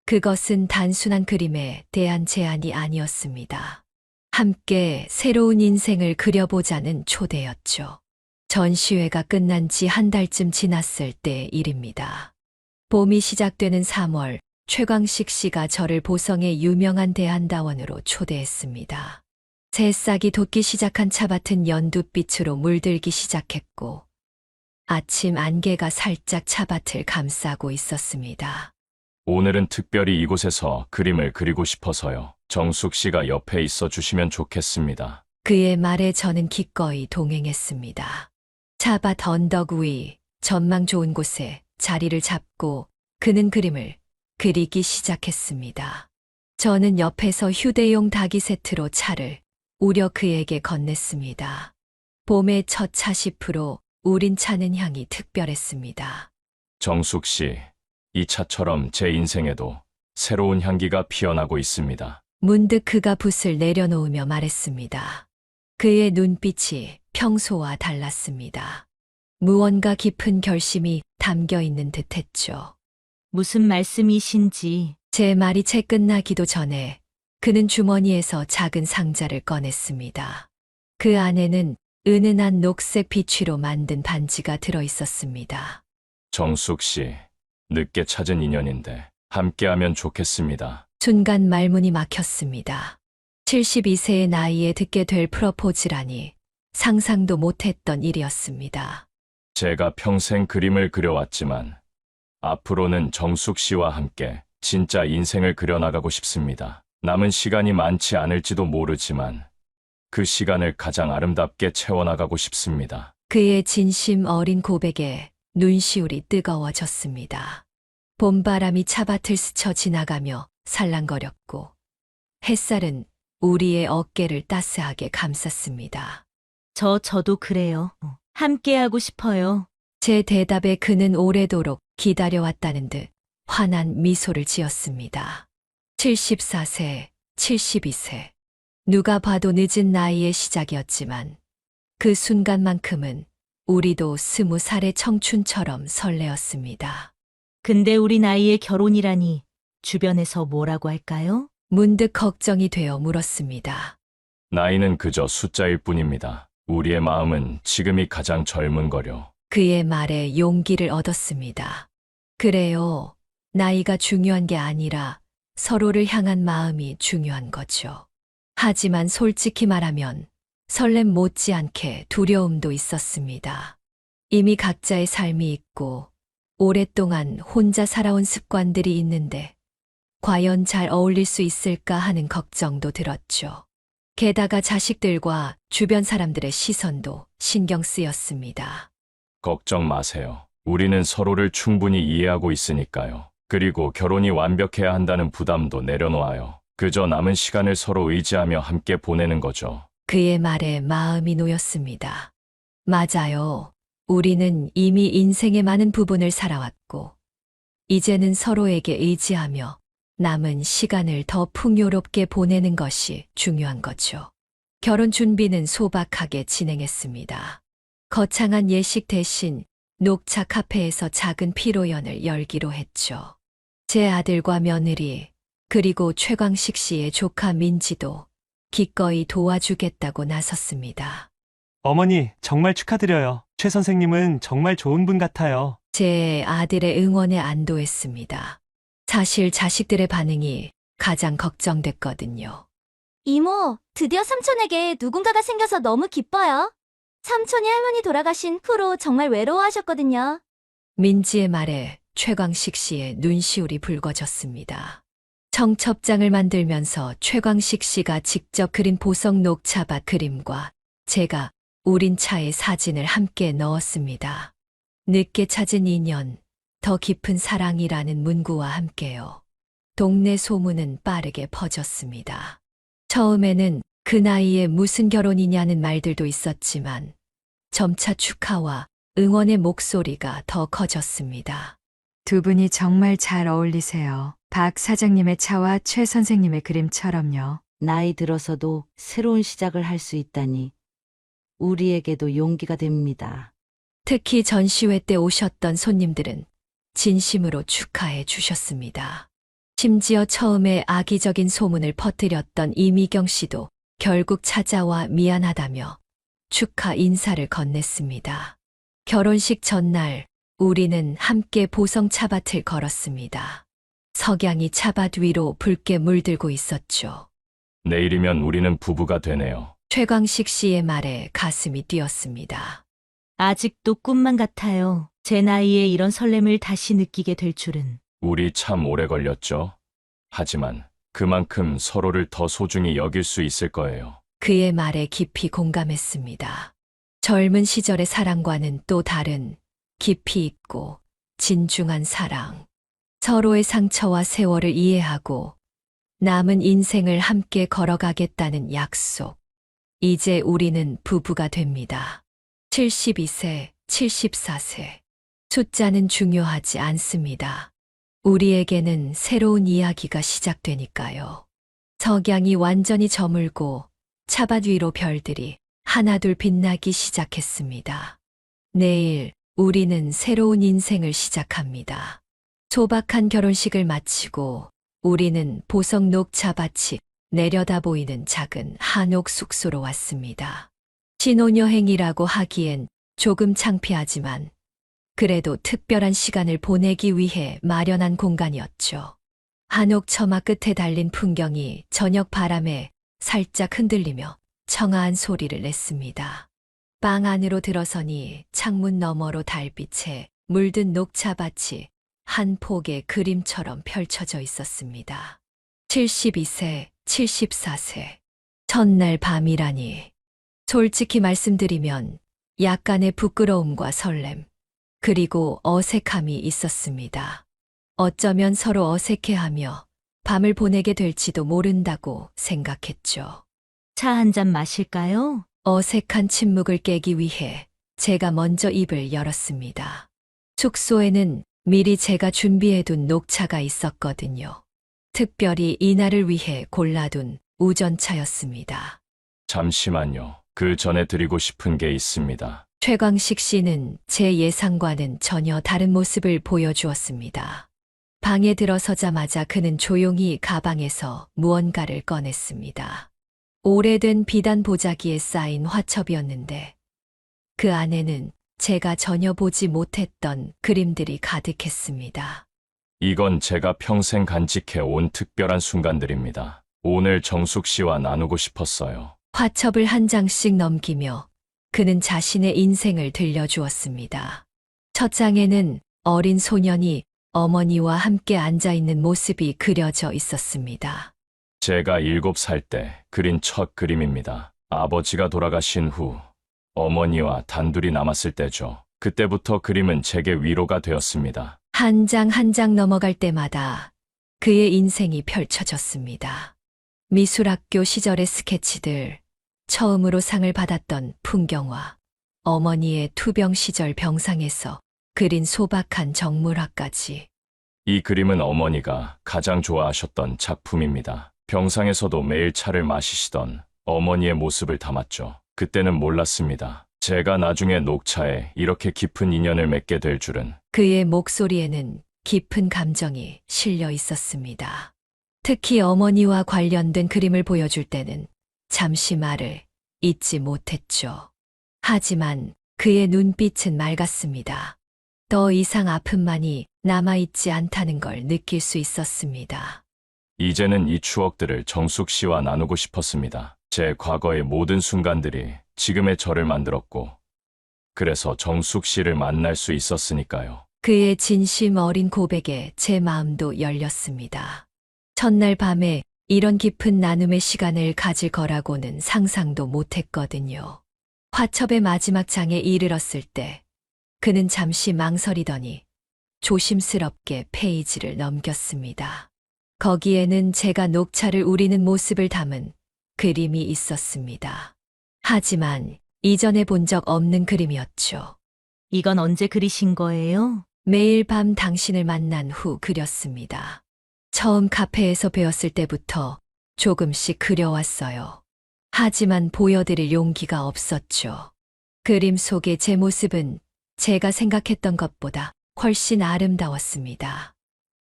그것은 단순한 그림에 대한 제안이 아니었습니다. 함께 새로운 인생을 그려보자는 초대였죠. 전시회가 끝난 지 한 달쯤 지났을 때의 일입니다. 봄이 시작되는 3월, 최광식 씨가 저를 보성의 유명한 대한다원으로 초대했습니다. 새싹이 돋기 시작한 차밭은 연두빛으로 물들기 시작했고, 아침 안개가 살짝 차밭을 감싸고 있었습니다. 오늘은 특별히 이곳에서 그림을 그리고 싶어서요. 정숙 씨가 옆에 있어 주시면 좋겠습니다. 그의 말에 저는 기꺼이 동행했습니다. 차밭 언덕 위, 전망 좋은 곳에 자리를 잡고 그는 그림을 그리기 시작했습니다. 저는 옆에서 휴대용 닭이 세트로 차를 우려 그에게 건넸습니다. 봄의 첫 차시프로 우린 차는 향이 특별했습니다. 정숙 씨, 이 차처럼 제 인생에도 새로운 향기가 피어나고 있습니다. 문득 그가 붓을 내려놓으며 말했습니다. 그의 눈빛이 평소와 달랐습니다. 무언가 깊은 결심이 담겨 있는 듯했죠. 무슨 말씀이신지. 제 말이 채 끝나기도 전에 그는 주머니에서 작은 상자를 꺼냈습니다. 그 안에는 은은한 녹색 비취로 만든 반지가 들어 있었습니다. 정숙 씨, 늦게 찾은 인연인데 함께하면 좋겠습니다. 순간 말문이 막혔습니다. 72세의 나이에 듣게 될 프러포즈라니 상상도 못했던 일이었습니다. 제가 평생 그림을 그려왔지만 앞으로는 정숙 씨와 함께 진짜 인생을 그려나가고 싶습니다. 남은 시간이 많지 않을지도 모르지만 그 시간을 가장 아름답게 채워나가고 싶습니다. 그의 진심 어린 고백에 눈시울이 뜨거워졌습니다. 봄바람이 차밭을 스쳐 지나가며 살랑거렸고 햇살은 우리의 어깨를 따스하게 감쌌습니다. 저도 그래요. 함께하고 싶어요. 제 대답에 그는 오래도록 기다려왔다는 듯 환한 미소를 지었습니다. 74세, 72세. 누가 봐도 늦은 나이의 시작이었지만 그 순간만큼은 우리도 20살의 청춘처럼 설레었습니다. 근데 우리 나이에 결혼이라니 주변에서 뭐라고 할까요? 문득 걱정이 되어 물었습니다. 나이는 그저 숫자일 뿐입니다. 우리의 마음은 지금이 가장 젊은 거려. 그의 말에 용기를 얻었습니다. 그래요. 나이가 중요한 게 아니라 서로를 향한 마음이 중요한 거죠. 하지만 솔직히 말하면 설렘 못지않게 두려움도 있었습니다. 이미 각자의 삶이 있고 오랫동안 혼자 살아온 습관들이 있는데 과연 잘 어울릴 수 있을까 하는 걱정도 들었죠. 게다가 자식들과 주변 사람들의 시선도 신경 쓰였습니다. 걱정 마세요. 우리는 서로를 충분히 이해하고 있으니까요. 그리고 결혼이 완벽해야 한다는 부담도 내려놓아요. 그저 남은 시간을 서로 의지하며 함께 보내는 거죠. 그의 말에 마음이 놓였습니다. 맞아요. 우리는 이미 인생의 많은 부분을 살아왔고, 이제는 서로에게 의지하며 남은 시간을 더 풍요롭게 보내는 것이 중요한 거죠. 결혼 준비는 소박하게 진행했습니다. 거창한 예식 대신 녹차 카페에서 작은 피로연을 열기로 했죠. 제 아들과 며느리, 그리고 최광식 씨의 조카 민지도 기꺼이 도와주겠다고 나섰습니다. 어머니, 정말 축하드려요. 최 선생님은 정말 좋은 분 같아요. 제 아들의 응원에 안도했습니다. 사실 자식들의 반응이 가장 걱정됐거든요. 이모, 드디어 삼촌에게 누군가가 생겨서 너무 기뻐요. 삼촌이 할머니 돌아가신 후로 정말 외로워하셨거든요. 민지의 말에 최광식 씨의 눈시울이 붉어졌습니다. 청첩장을 만들면서 최광식 씨가 직접 그린 보석 녹차밭 그림과 제가 우린 차의 사진을 함께 넣었습니다. 늦게 찾은 인연, 더 깊은 사랑이라는 문구와 함께요. 동네 소문은 빠르게 퍼졌습니다. 처음에는 그 나이에 무슨 결혼이냐는 말들도 있었지만 점차 축하와 응원의 목소리가 더 커졌습니다. 두 분이 정말 잘 어울리세요. 박 사장님의 차와 최 선생님의 그림처럼요. 나이 들어서도 새로운 시작을 할 수 있다니 우리에게도 용기가 됩니다. 특히 전시회 때 오셨던 손님들은 진심으로 축하해 주셨습니다. 심지어 처음에 악의적인 소문을 퍼뜨렸던 이미경 씨도 결국 찾아와 미안하다며 축하 인사를 건넸습니다. 결혼식 전날 우리는 함께 보성 차밭을 걸었습니다. 석양이 차밭 위로 붉게 물들고 있었죠. 내일이면 우리는 부부가 되네요. 최광식 씨의 말에 가슴이 뛰었습니다. 아직도 꿈만 같아요. 제 나이에 이런 설렘을 다시 느끼게 될 줄은. 우리 참 오래 걸렸죠? 하지만 그만큼 서로를 더 소중히 여길 수 있을 거예요. 그의 말에 깊이 공감했습니다. 젊은 시절의 사랑과는 또 다른 깊이 있고 진중한 사랑. 서로의 상처와 세월을 이해하고 남은 인생을 함께 걸어가겠다는 약속. 이제 우리는 부부가 됩니다. 72세, 74세. 숫자는 중요하지 않습니다. 우리에게는 새로운 이야기가 시작되니까요. 석양이 완전히 저물고 차밭 위로 별들이 하나둘 빛나기 시작했습니다. 내일 우리는 새로운 인생을 시작합니다. 소박한 결혼식을 마치고 우리는 보석 녹차밭이 내려다 보이는 작은 한옥 숙소로 왔습니다. 신혼여행이라고 하기엔 조금 창피하지만 그래도 특별한 시간을 보내기 위해 마련한 공간이었죠. 한옥 처마 끝에 달린 풍경이 저녁 바람에 살짝 흔들리며 청아한 소리를 냈습니다. 방 안으로 들어서니 창문 너머로 달빛에 물든 녹차밭이 한 폭의 그림처럼 펼쳐져 있었습니다. 72세, 74세. 첫날 밤이라니. 솔직히 말씀드리면 약간의 부끄러움과 설렘, 그리고 어색함이 있었습니다. 어쩌면 서로 어색해하며 밤을 보내게 될지도 모른다고 생각했죠. 차 한 잔 마실까요? 어색한 침묵을 깨기 위해 제가 먼저 입을 열었습니다. 숙소에는 미리 제가 준비해둔 녹차가 있었거든요. 특별히 이날을 위해 골라둔 우전차였습니다. 잠시만요. 그 전에 드리고 싶은 게 있습니다. 최광식 씨는 제 예상과는 전혀 다른 모습을 보여주었습니다. 방에 들어서자마자 그는 조용히 가방에서 무언가를 꺼냈습니다. 오래된 비단 보자기에 쌓인 화첩이었는데 그 안에는 제가 전혀 보지 못했던 그림들이 가득했습니다. 이건 제가 평생 간직해 온 특별한 순간들입니다. 오늘 정숙 씨와 나누고 싶었어요. 화첩을 한 장씩 넘기며 그는 자신의 인생을 들려주었습니다. 첫 장에는 어린 소년이 어머니와 함께 앉아있는 모습이 그려져 있었습니다. 제가 7살 때 그린 첫 그림입니다. 아버지가 돌아가신 후 어머니와 단둘이 남았을 때죠. 그때부터 그림은 제게 위로가 되었습니다. 한 장 한 장 넘어갈 때마다 그의 인생이 펼쳐졌습니다. 미술학교 시절의 스케치들, 처음으로 상을 받았던 풍경화, 어머니의 투병 시절 병상에서 그린 소박한 정물화까지. 이 그림은 어머니가 가장 좋아하셨던 작품입니다. 병상에서도 매일 차를 마시시던 어머니의 모습을 담았죠. 그때는 몰랐습니다. 제가 나중에 녹차에 이렇게 깊은 인연을 맺게 될 줄은. 그의 목소리에는 깊은 감정이 실려 있었습니다. 특히 어머니와 관련된 그림을 보여줄 때는 잠시 말을 잇지 못했죠. 하지만 그의 눈빛은 맑았습니다. 더 이상 아픔만이 남아있지 않다는 걸 느낄 수 있었습니다. 이제는 이 추억들을 정숙 씨와 나누고 싶었습니다. 제 과거의 모든 순간들이 지금의 저를 만들었고, 그래서 정숙 씨를 만날 수 있었으니까요. 그의 진심 어린 고백에 제 마음도 열렸습니다. 첫날 밤에 이런 깊은 나눔의 시간을 가질 거라고는 상상도 못했거든요. 화첩의 마지막 장에 이르렀을 때 그는 잠시 망설이더니 조심스럽게 페이지를 넘겼습니다. 거기에는 제가 녹차를 우리는 모습을 담은 그림이 있었습니다. 하지만 이전에 본 적 없는 그림이었죠. 이건 언제 그리신 거예요? 매일 밤 당신을 만난 후 그렸습니다. 처음 카페에서 배웠을 때부터 조금씩 그려왔어요. 하지만 보여드릴 용기가 없었죠. 그림 속의 제 모습은 제가 생각했던 것보다 훨씬 아름다웠습니다.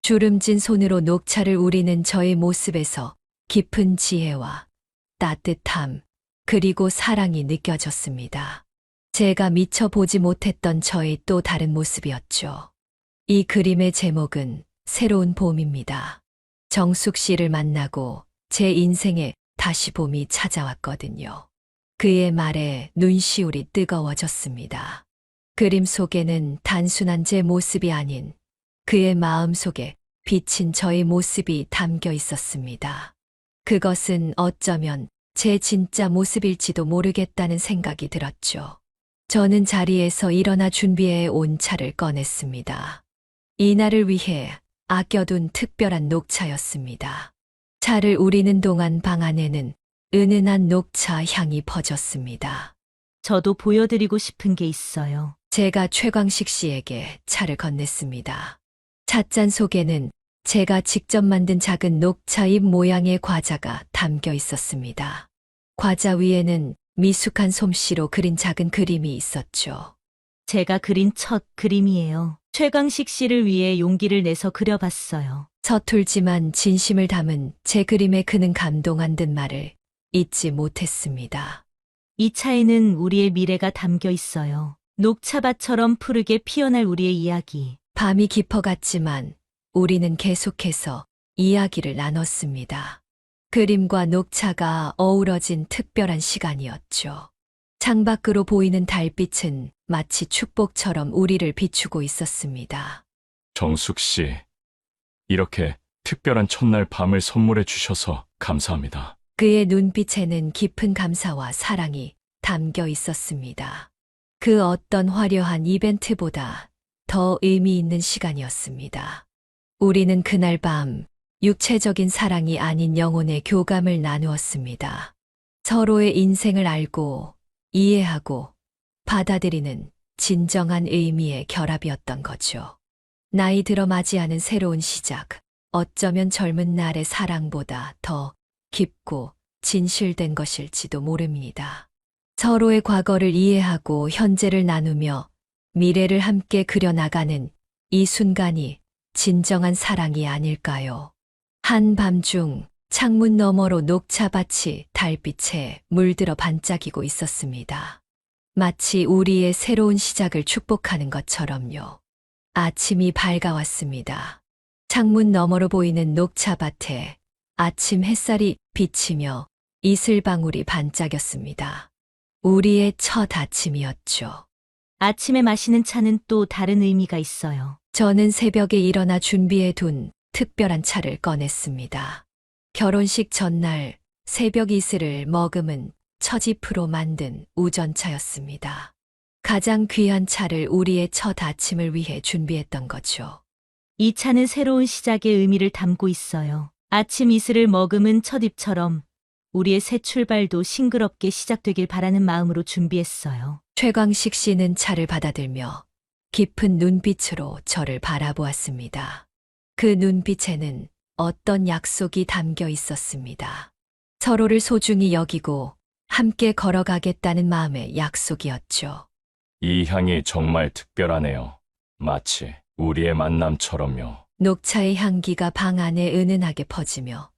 주름진 손으로 녹차를 우리는 저의 모습에서 깊은 지혜와 따뜻함, 그리고 사랑이 느껴졌습니다. 제가 미처 보지 못했던 저의 또 다른 모습이었죠. 이 그림의 제목은 새로운 봄입니다. 정숙 씨를 만나고 제 인생에 다시 봄이 찾아왔거든요. 그의 말에 눈시울이 뜨거워졌습니다. 그림 속에는 단순한 제 모습이 아닌 그의 마음 속에 비친 저의 모습이 담겨 있었습니다. 그것은 어쩌면 제 진짜 모습일지도 모르겠다는 생각이 들었죠. 저는 자리에서 일어나 준비해 온 차를 꺼냈습니다. 이날을 위해 아껴둔 특별한 녹차였습니다. 차를 우리는 동안 방 안에는 은은한 녹차 향이 퍼졌습니다. 저도 보여드리고 싶은 게 있어요. 제가 최광식 씨에게 차를 건넸습니다. 찻잔 속에는 제가 직접 만든 작은 녹차잎 모양의 과자가 담겨 있었습니다. 과자 위에는 미숙한 솜씨로 그린 작은 그림이 있었죠. 제가 그린 첫 그림이에요. 최광식 씨를 위해 용기를 내서 그려봤어요. 서툴지만 진심을 담은 제 그림에 그는 감동한 듯 말을 잊지 못했습니다. 이 차에는 우리의 미래가 담겨 있어요. 녹차밭처럼 푸르게 피어날 우리의 이야기. 밤이 깊어갔지만 우리는 계속해서 이야기를 나눴습니다. 그림과 녹차가 어우러진 특별한 시간이었죠. 창밖으로 보이는 달빛은 마치 축복처럼 우리를 비추고 있었습니다. 정숙 씨, 이렇게 특별한 첫날 밤을 선물해 주셔서 감사합니다. 그의 눈빛에는 깊은 감사와 사랑이 담겨 있었습니다. 그 어떤 화려한 이벤트보다 더 의미 있는 시간이었습니다. 우리는 그날 밤 육체적인 사랑이 아닌 영혼의 교감을 나누었습니다. 서로의 인생을 알고 이해하고 받아들이는 진정한 의미의 결합이었던 거죠. 나이 들어 맞이하는 새로운 시작, 어쩌면 젊은 날의 사랑보다 더 깊고 진실된 것일지도 모릅니다. 서로의 과거를 이해하고 현재를 나누며 미래를 함께 그려나가는 이 순간이 진정한 사랑이 아닐까요? 한밤중 창문 너머로 녹차밭이 달빛에 물들어 반짝이고 있었습니다. 마치 우리의 새로운 시작을 축복하는 것처럼요. 아침이 밝아왔습니다. 창문 너머로 보이는 녹차밭에 아침 햇살이 비치며 이슬방울이 반짝였습니다. 우리의 첫 아침이었죠. 아침에 마시는 차는 또 다른 의미가 있어요. 저는 새벽에 일어나 준비해둔 특별한 차를 꺼냈습니다. 결혼식 전날 새벽 이슬을 머금은 처지프로 만든 우전차였습니다. 가장 귀한 차를 우리의 첫 아침을 위해 준비했던 거죠. 이 차는 새로운 시작의 의미를 담고 있어요. 아침 이슬을 머금은 첫 입처럼 우리의 새 출발도 싱그럽게 시작되길 바라는 마음으로 준비했어요. 최광식 씨는 차를 받아들며 깊은 눈빛으로 저를 바라보았습니다. 그 눈빛에는 어떤 약속이 담겨 있었습니다. 서로를 소중히 여기고 함께 걸어가겠다는 마음의 약속이었죠. 이 향이 정말 특별하네요. 마치 우리의 만남처럼요. 녹차의 향기가 방 안에 은은하게 퍼지며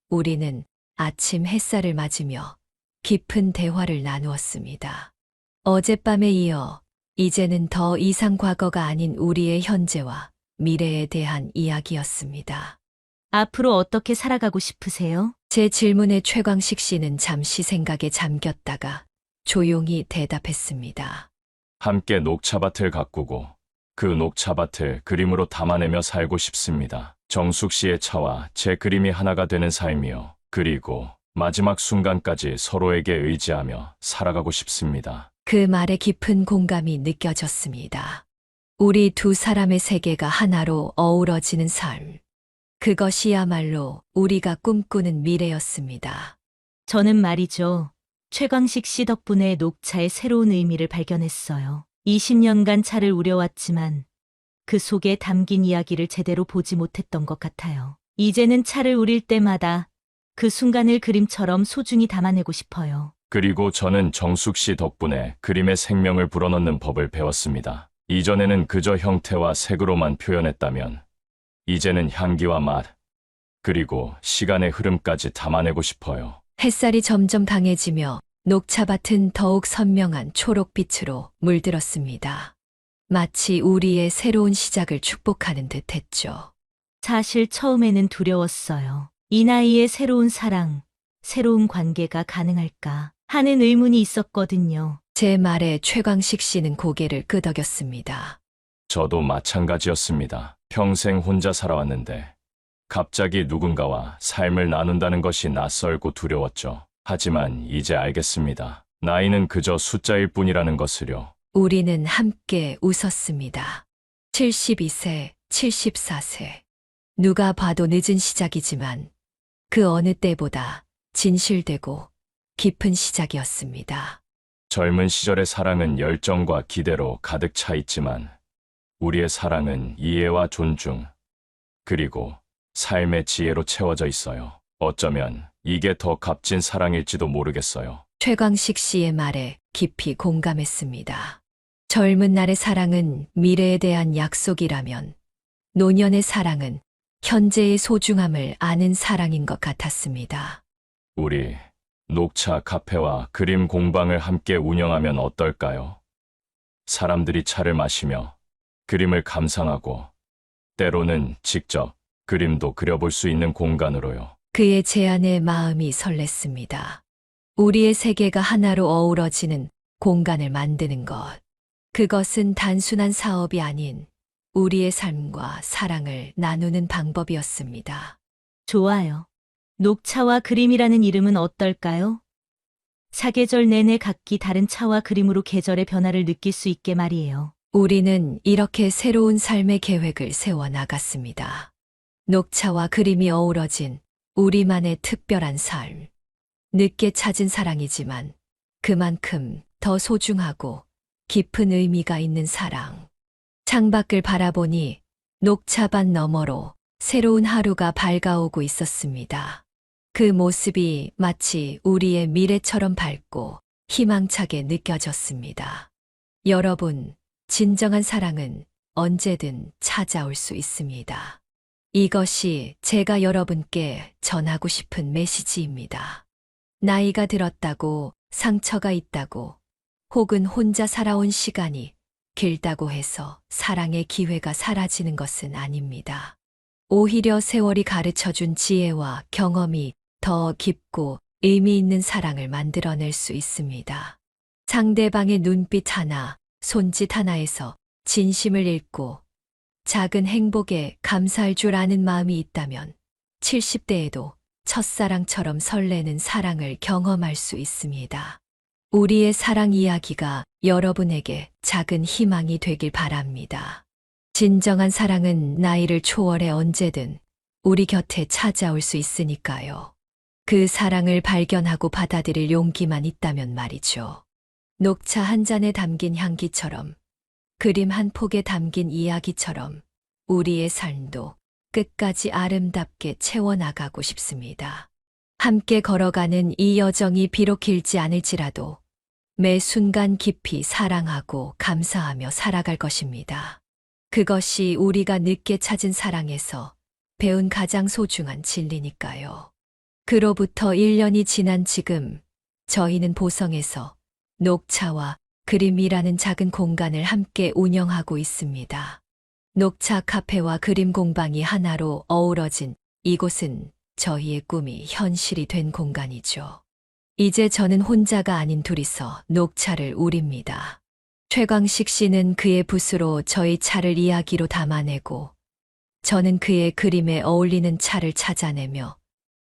우리는 아침 햇살을 맞으며 깊은 대화를 나누었습니다. 어젯밤에 이어 이제는 더 이상 과거가 아닌 우리의 현재와 미래에 대한 이야기였습니다. 앞으로 어떻게 살아가고 싶으세요? 제 질문에 최광식 씨는 잠시 생각에 잠겼다가 조용히 대답했습니다. 함께 녹차밭을 가꾸고 그 녹차밭을 그림으로 담아내며 살고 싶습니다. 정숙 씨의 차와 제 그림이 하나가 되는 삶이요. 그리고 마지막 순간까지 서로에게 의지하며 살아가고 싶습니다. 그 말에 깊은 공감이 느껴졌습니다. 우리 두 사람의 세계가 하나로 어우러지는 삶. 그것이야말로 우리가 꿈꾸는 미래였습니다. 저는 말이죠. 최광식 씨 덕분에 녹차의 새로운 의미를 발견했어요. 20년간 차를 우려왔지만 그 속에 담긴 이야기를 제대로 보지 못했던 것 같아요. 이제는 차를 우릴 때마다 그 순간을 그림처럼 소중히 담아내고 싶어요. 그리고 저는 정숙 씨 덕분에 그림의 생명을 불어넣는 법을 배웠습니다. 이전에는 그저 형태와 색으로만 표현했다면 이제는 향기와 맛, 그리고 시간의 흐름까지 담아내고 싶어요. 햇살이 점점 강해지며 녹차밭은 더욱 선명한 초록빛으로 물들었습니다. 마치 우리의 새로운 시작을 축복하는 듯했죠. 사실 처음에는 두려웠어요. 이 나이에 새로운 사랑, 새로운 관계가 가능할까 하는 의문이 있었거든요. 제 말에 최광식 씨는 고개를 끄덕였습니다. 저도 마찬가지였습니다. 평생 혼자 살아왔는데 갑자기 누군가와 삶을 나눈다는 것이 낯설고 두려웠죠. 하지만 이제 알겠습니다. 나이는 그저 숫자일 뿐이라는 것을요. 우리는 함께 웃었습니다. 72세, 74세. 누가 봐도 늦은 시작이지만 그 어느 때보다 진실되고 깊은 시작이었습니다. 젊은 시절의 사랑은 열정과 기대로 가득 차 있지만 우리의 사랑은 이해와 존중, 그리고 삶의 지혜로 채워져 있어요. 어쩌면 이게 더 값진 사랑일지도 모르겠어요. 최광식 씨의 말에 깊이 공감했습니다. 젊은 날의 사랑은 미래에 대한 약속이라면 노년의 사랑은 현재의 소중함을 아는 사랑인 것 같았습니다. 우리 녹차 카페와 그림 공방을 함께 운영하면 어떨까요? 사람들이 차를 마시며 그림을 감상하고 때로는 직접 그림도 그려볼 수 있는 공간으로요. 그의 제안에 마음이 설렜습니다. 우리의 세계가 하나로 어우러지는 공간을 만드는 것. 그것은 단순한 사업이 아닌 우리의 삶과 사랑을 나누는 방법이었습니다. 좋아요. 녹차와 그림이라는 이름은 어떨까요? 사계절 내내 각기 다른 차와 그림으로 계절의 변화를 느낄 수 있게 말이에요. 우리는 이렇게 새로운 삶의 계획을 세워 나갔습니다. 녹차와 그림이 어우러진 우리만의 특별한 삶. 늦게 찾은 사랑이지만 그만큼 더 소중하고 깊은 의미가 있는 사랑. 창밖을 바라보니 녹차밭 너머로 새로운 하루가 밝아오고 있었습니다. 그 모습이 마치 우리의 미래처럼 밝고 희망차게 느껴졌습니다. 여러분, 진정한 사랑은 언제든 찾아올 수 있습니다. 이것이 제가 여러분께 전하고 싶은 메시지입니다. 나이가 들었다고, 상처가 있다고, 혹은 혼자 살아온 시간이 길다고 해서 사랑의 기회가 사라지는 것은 아닙니다. 오히려 세월이 가르쳐준 지혜와 경험이 더 깊고 의미 있는 사랑을 만들어낼 수 있습니다. 상대방의 눈빛 하나, 손짓 하나에서 진심을 읽고 작은 행복에 감사할 줄 아는 마음이 있다면 70대에도 첫사랑처럼 설레는 사랑을 경험할 수 있습니다. 우리의 사랑 이야기가 여러분에게 작은 희망이 되길 바랍니다. 진정한 사랑은 나이를 초월해 언제든 우리 곁에 찾아올 수 있으니까요. 그 사랑을 발견하고 받아들일 용기만 있다면 말이죠. 녹차 한 잔에 담긴 향기처럼, 그림 한 폭에 담긴 이야기처럼 우리의 삶도 끝까지 아름답게 채워나가고 싶습니다. 함께 걸어가는 이 여정이 비록 길지 않을지라도 매 순간 깊이 사랑하고 감사하며 살아갈 것입니다. 그것이 우리가 늦게 찾은 사랑에서 배운 가장 소중한 진리니까요. 그로부터 1년이 지난 지금 저희는 보성에서 녹차와 그림이라는 작은 공간을 함께 운영하고 있습니다. 녹차 카페와 그림 공방이 하나로 어우러진 이곳은 저희의 꿈이 현실이 된 공간이죠. 이제 저는 혼자가 아닌 둘이서 녹차를 우립니다. 최광식 씨는 그의 붓으로 저희 차를 이야기로 담아내고 저는 그의 그림에 어울리는 차를 찾아내며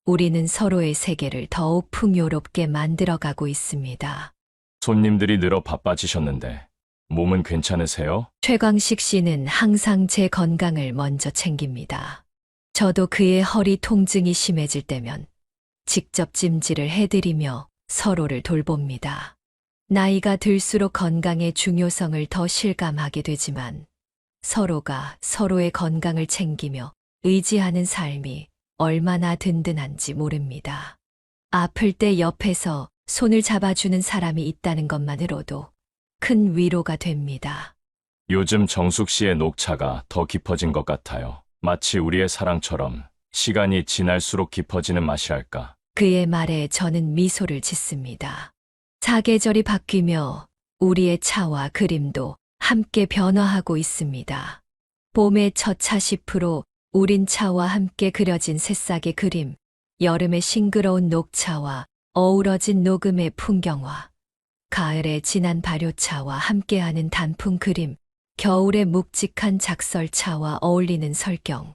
우리는 서로의 세계를 더욱 풍요롭게 만들어가고 있습니다. 손님들이 늘어 바빠지셨는데 몸은 괜찮으세요? 최광식 씨는 항상 제 건강을 먼저 챙깁니다. 저도 그의 허리 통증이 심해질 때면 직접 찜질을 해드리며 서로를 돌봅니다. 나이가 들수록 건강의 중요성을 더 실감하게 되지만 서로가 서로의 건강을 챙기며 의지하는 삶이 얼마나 든든한지 모릅니다. 아플 때 옆에서 손을 잡아주는 사람이 있다는 것만으로도 큰 위로가 됩니다. 요즘 정숙 씨의 녹차가 더 깊어진 것 같아요. 마치 우리의 사랑처럼 시간이 지날수록 깊어지는 맛이랄까. 그의 말에 저는 미소를 짓습니다. 사계절이 바뀌며 우리의 차와 그림도 함께 변화하고 있습니다. 봄의 첫 차시프로 우린 차와 함께 그려진 새싹의 그림, 여름의 싱그러운 녹차와 어우러진 녹음의 풍경화, 가을의 진한 발효차와 함께하는 단풍 그림, 겨울의 묵직한 작설차와 어울리는 설경.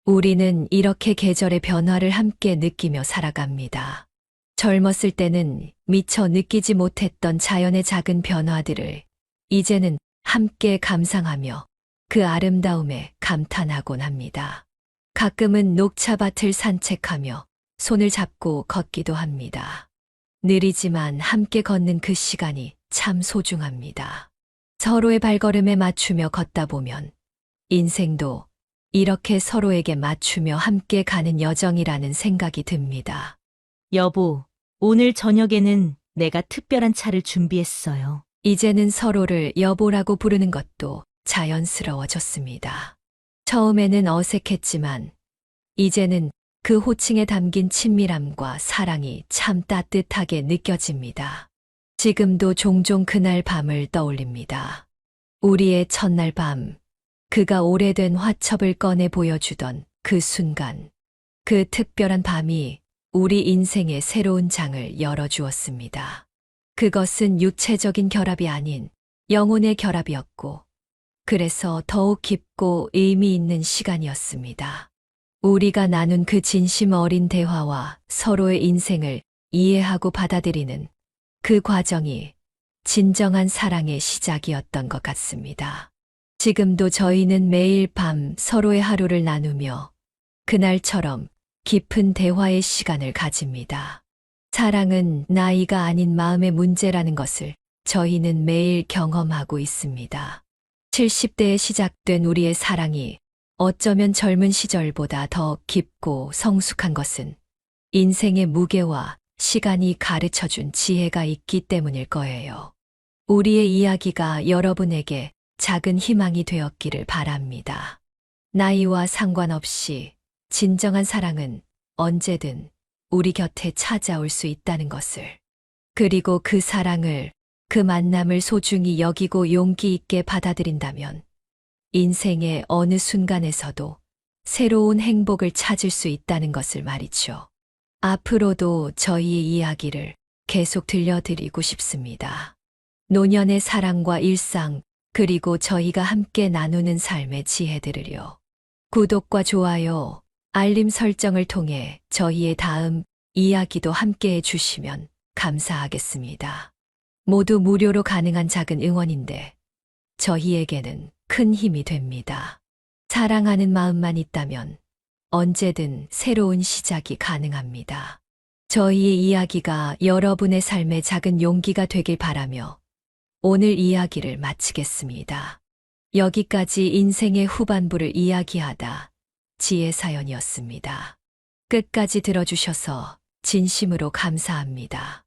우리는 이렇게 계절의 변화를 함께 느끼며 살아갑니다. 젊었을 때는 미처 느끼지 못했던 자연의 작은 변화들을 이제는 함께 감상하며 그 아름다움에 감탄하곤 합니다. 가끔은 녹차밭을 산책하며 손을 잡고 걷기도 합니다. 느리지만 함께 걷는 그 시간이 참 소중합니다. 서로의 발걸음에 맞추며 걷다 보면 인생도 이렇게 서로에게 맞추며 함께 가는 여정이라는 생각이 듭니다. 여보, 오늘 저녁에는 내가 특별한 차를 준비했어요. 이제는 서로를 여보라고 부르는 것도 자연스러워졌습니다. 처음에는 어색했지만 이제는 그 호칭에 담긴 친밀함과 사랑이 참 따뜻하게 느껴집니다. 지금도 종종 그날 밤을 떠올립니다. 우리의 첫날 밤, 그가 오래된 화첩을 꺼내 보여주던 그 순간, 그 특별한 밤이 우리 인생의 새로운 장을 열어주었습니다. 그것은 육체적인 결합이 아닌 영혼의 결합이었고, 그래서 더욱 깊고 의미 있는 시간이었습니다. 우리가 나눈 그 진심 어린 대화와 서로의 인생을 이해하고 받아들이는 그 과정이 진정한 사랑의 시작이었던 것 같습니다. 지금도 저희는 매일 밤 서로의 하루를 나누며 그날처럼 깊은 대화의 시간을 가집니다. 사랑은 나이가 아닌 마음의 문제라는 것을 저희는 매일 경험하고 있습니다. 70대에 시작된 우리의 사랑이 어쩌면 젊은 시절보다 더 깊고 성숙한 것은 인생의 무게와 시간이 가르쳐준 지혜가 있기 때문일 거예요. 우리의 이야기가 여러분에게 작은 희망이 되었기를 바랍니다. 나이와 상관없이 진정한 사랑은 언제든 우리 곁에 찾아올 수 있다는 것을, 그리고 그 사랑을, 그 만남을 소중히 여기고 용기 있게 받아들인다면 인생의 어느 순간에서도 새로운 행복을 찾을 수 있다는 것을 말이죠. 앞으로도 저희의 이야기를 계속 들려드리고 싶습니다. 노년의 사랑과 일상, 그리고 저희가 함께 나누는 삶의 지혜들을요. 구독과 좋아요, 알림 설정을 통해 저희의 다음 이야기도 함께 해주시면 감사하겠습니다. 모두 무료로 가능한 작은 응원인데 저희에게는 큰 힘이 됩니다. 사랑하는 마음만 있다면 언제든 새로운 시작이 가능합니다. 저희의 이야기가 여러분의 삶의 작은 용기가 되길 바라며 오늘 이야기를 마치겠습니다. 여기까지 인생의 후반부를 이야기하다 지혜사연이었습니다. 끝까지 들어주셔서 진심으로 감사합니다.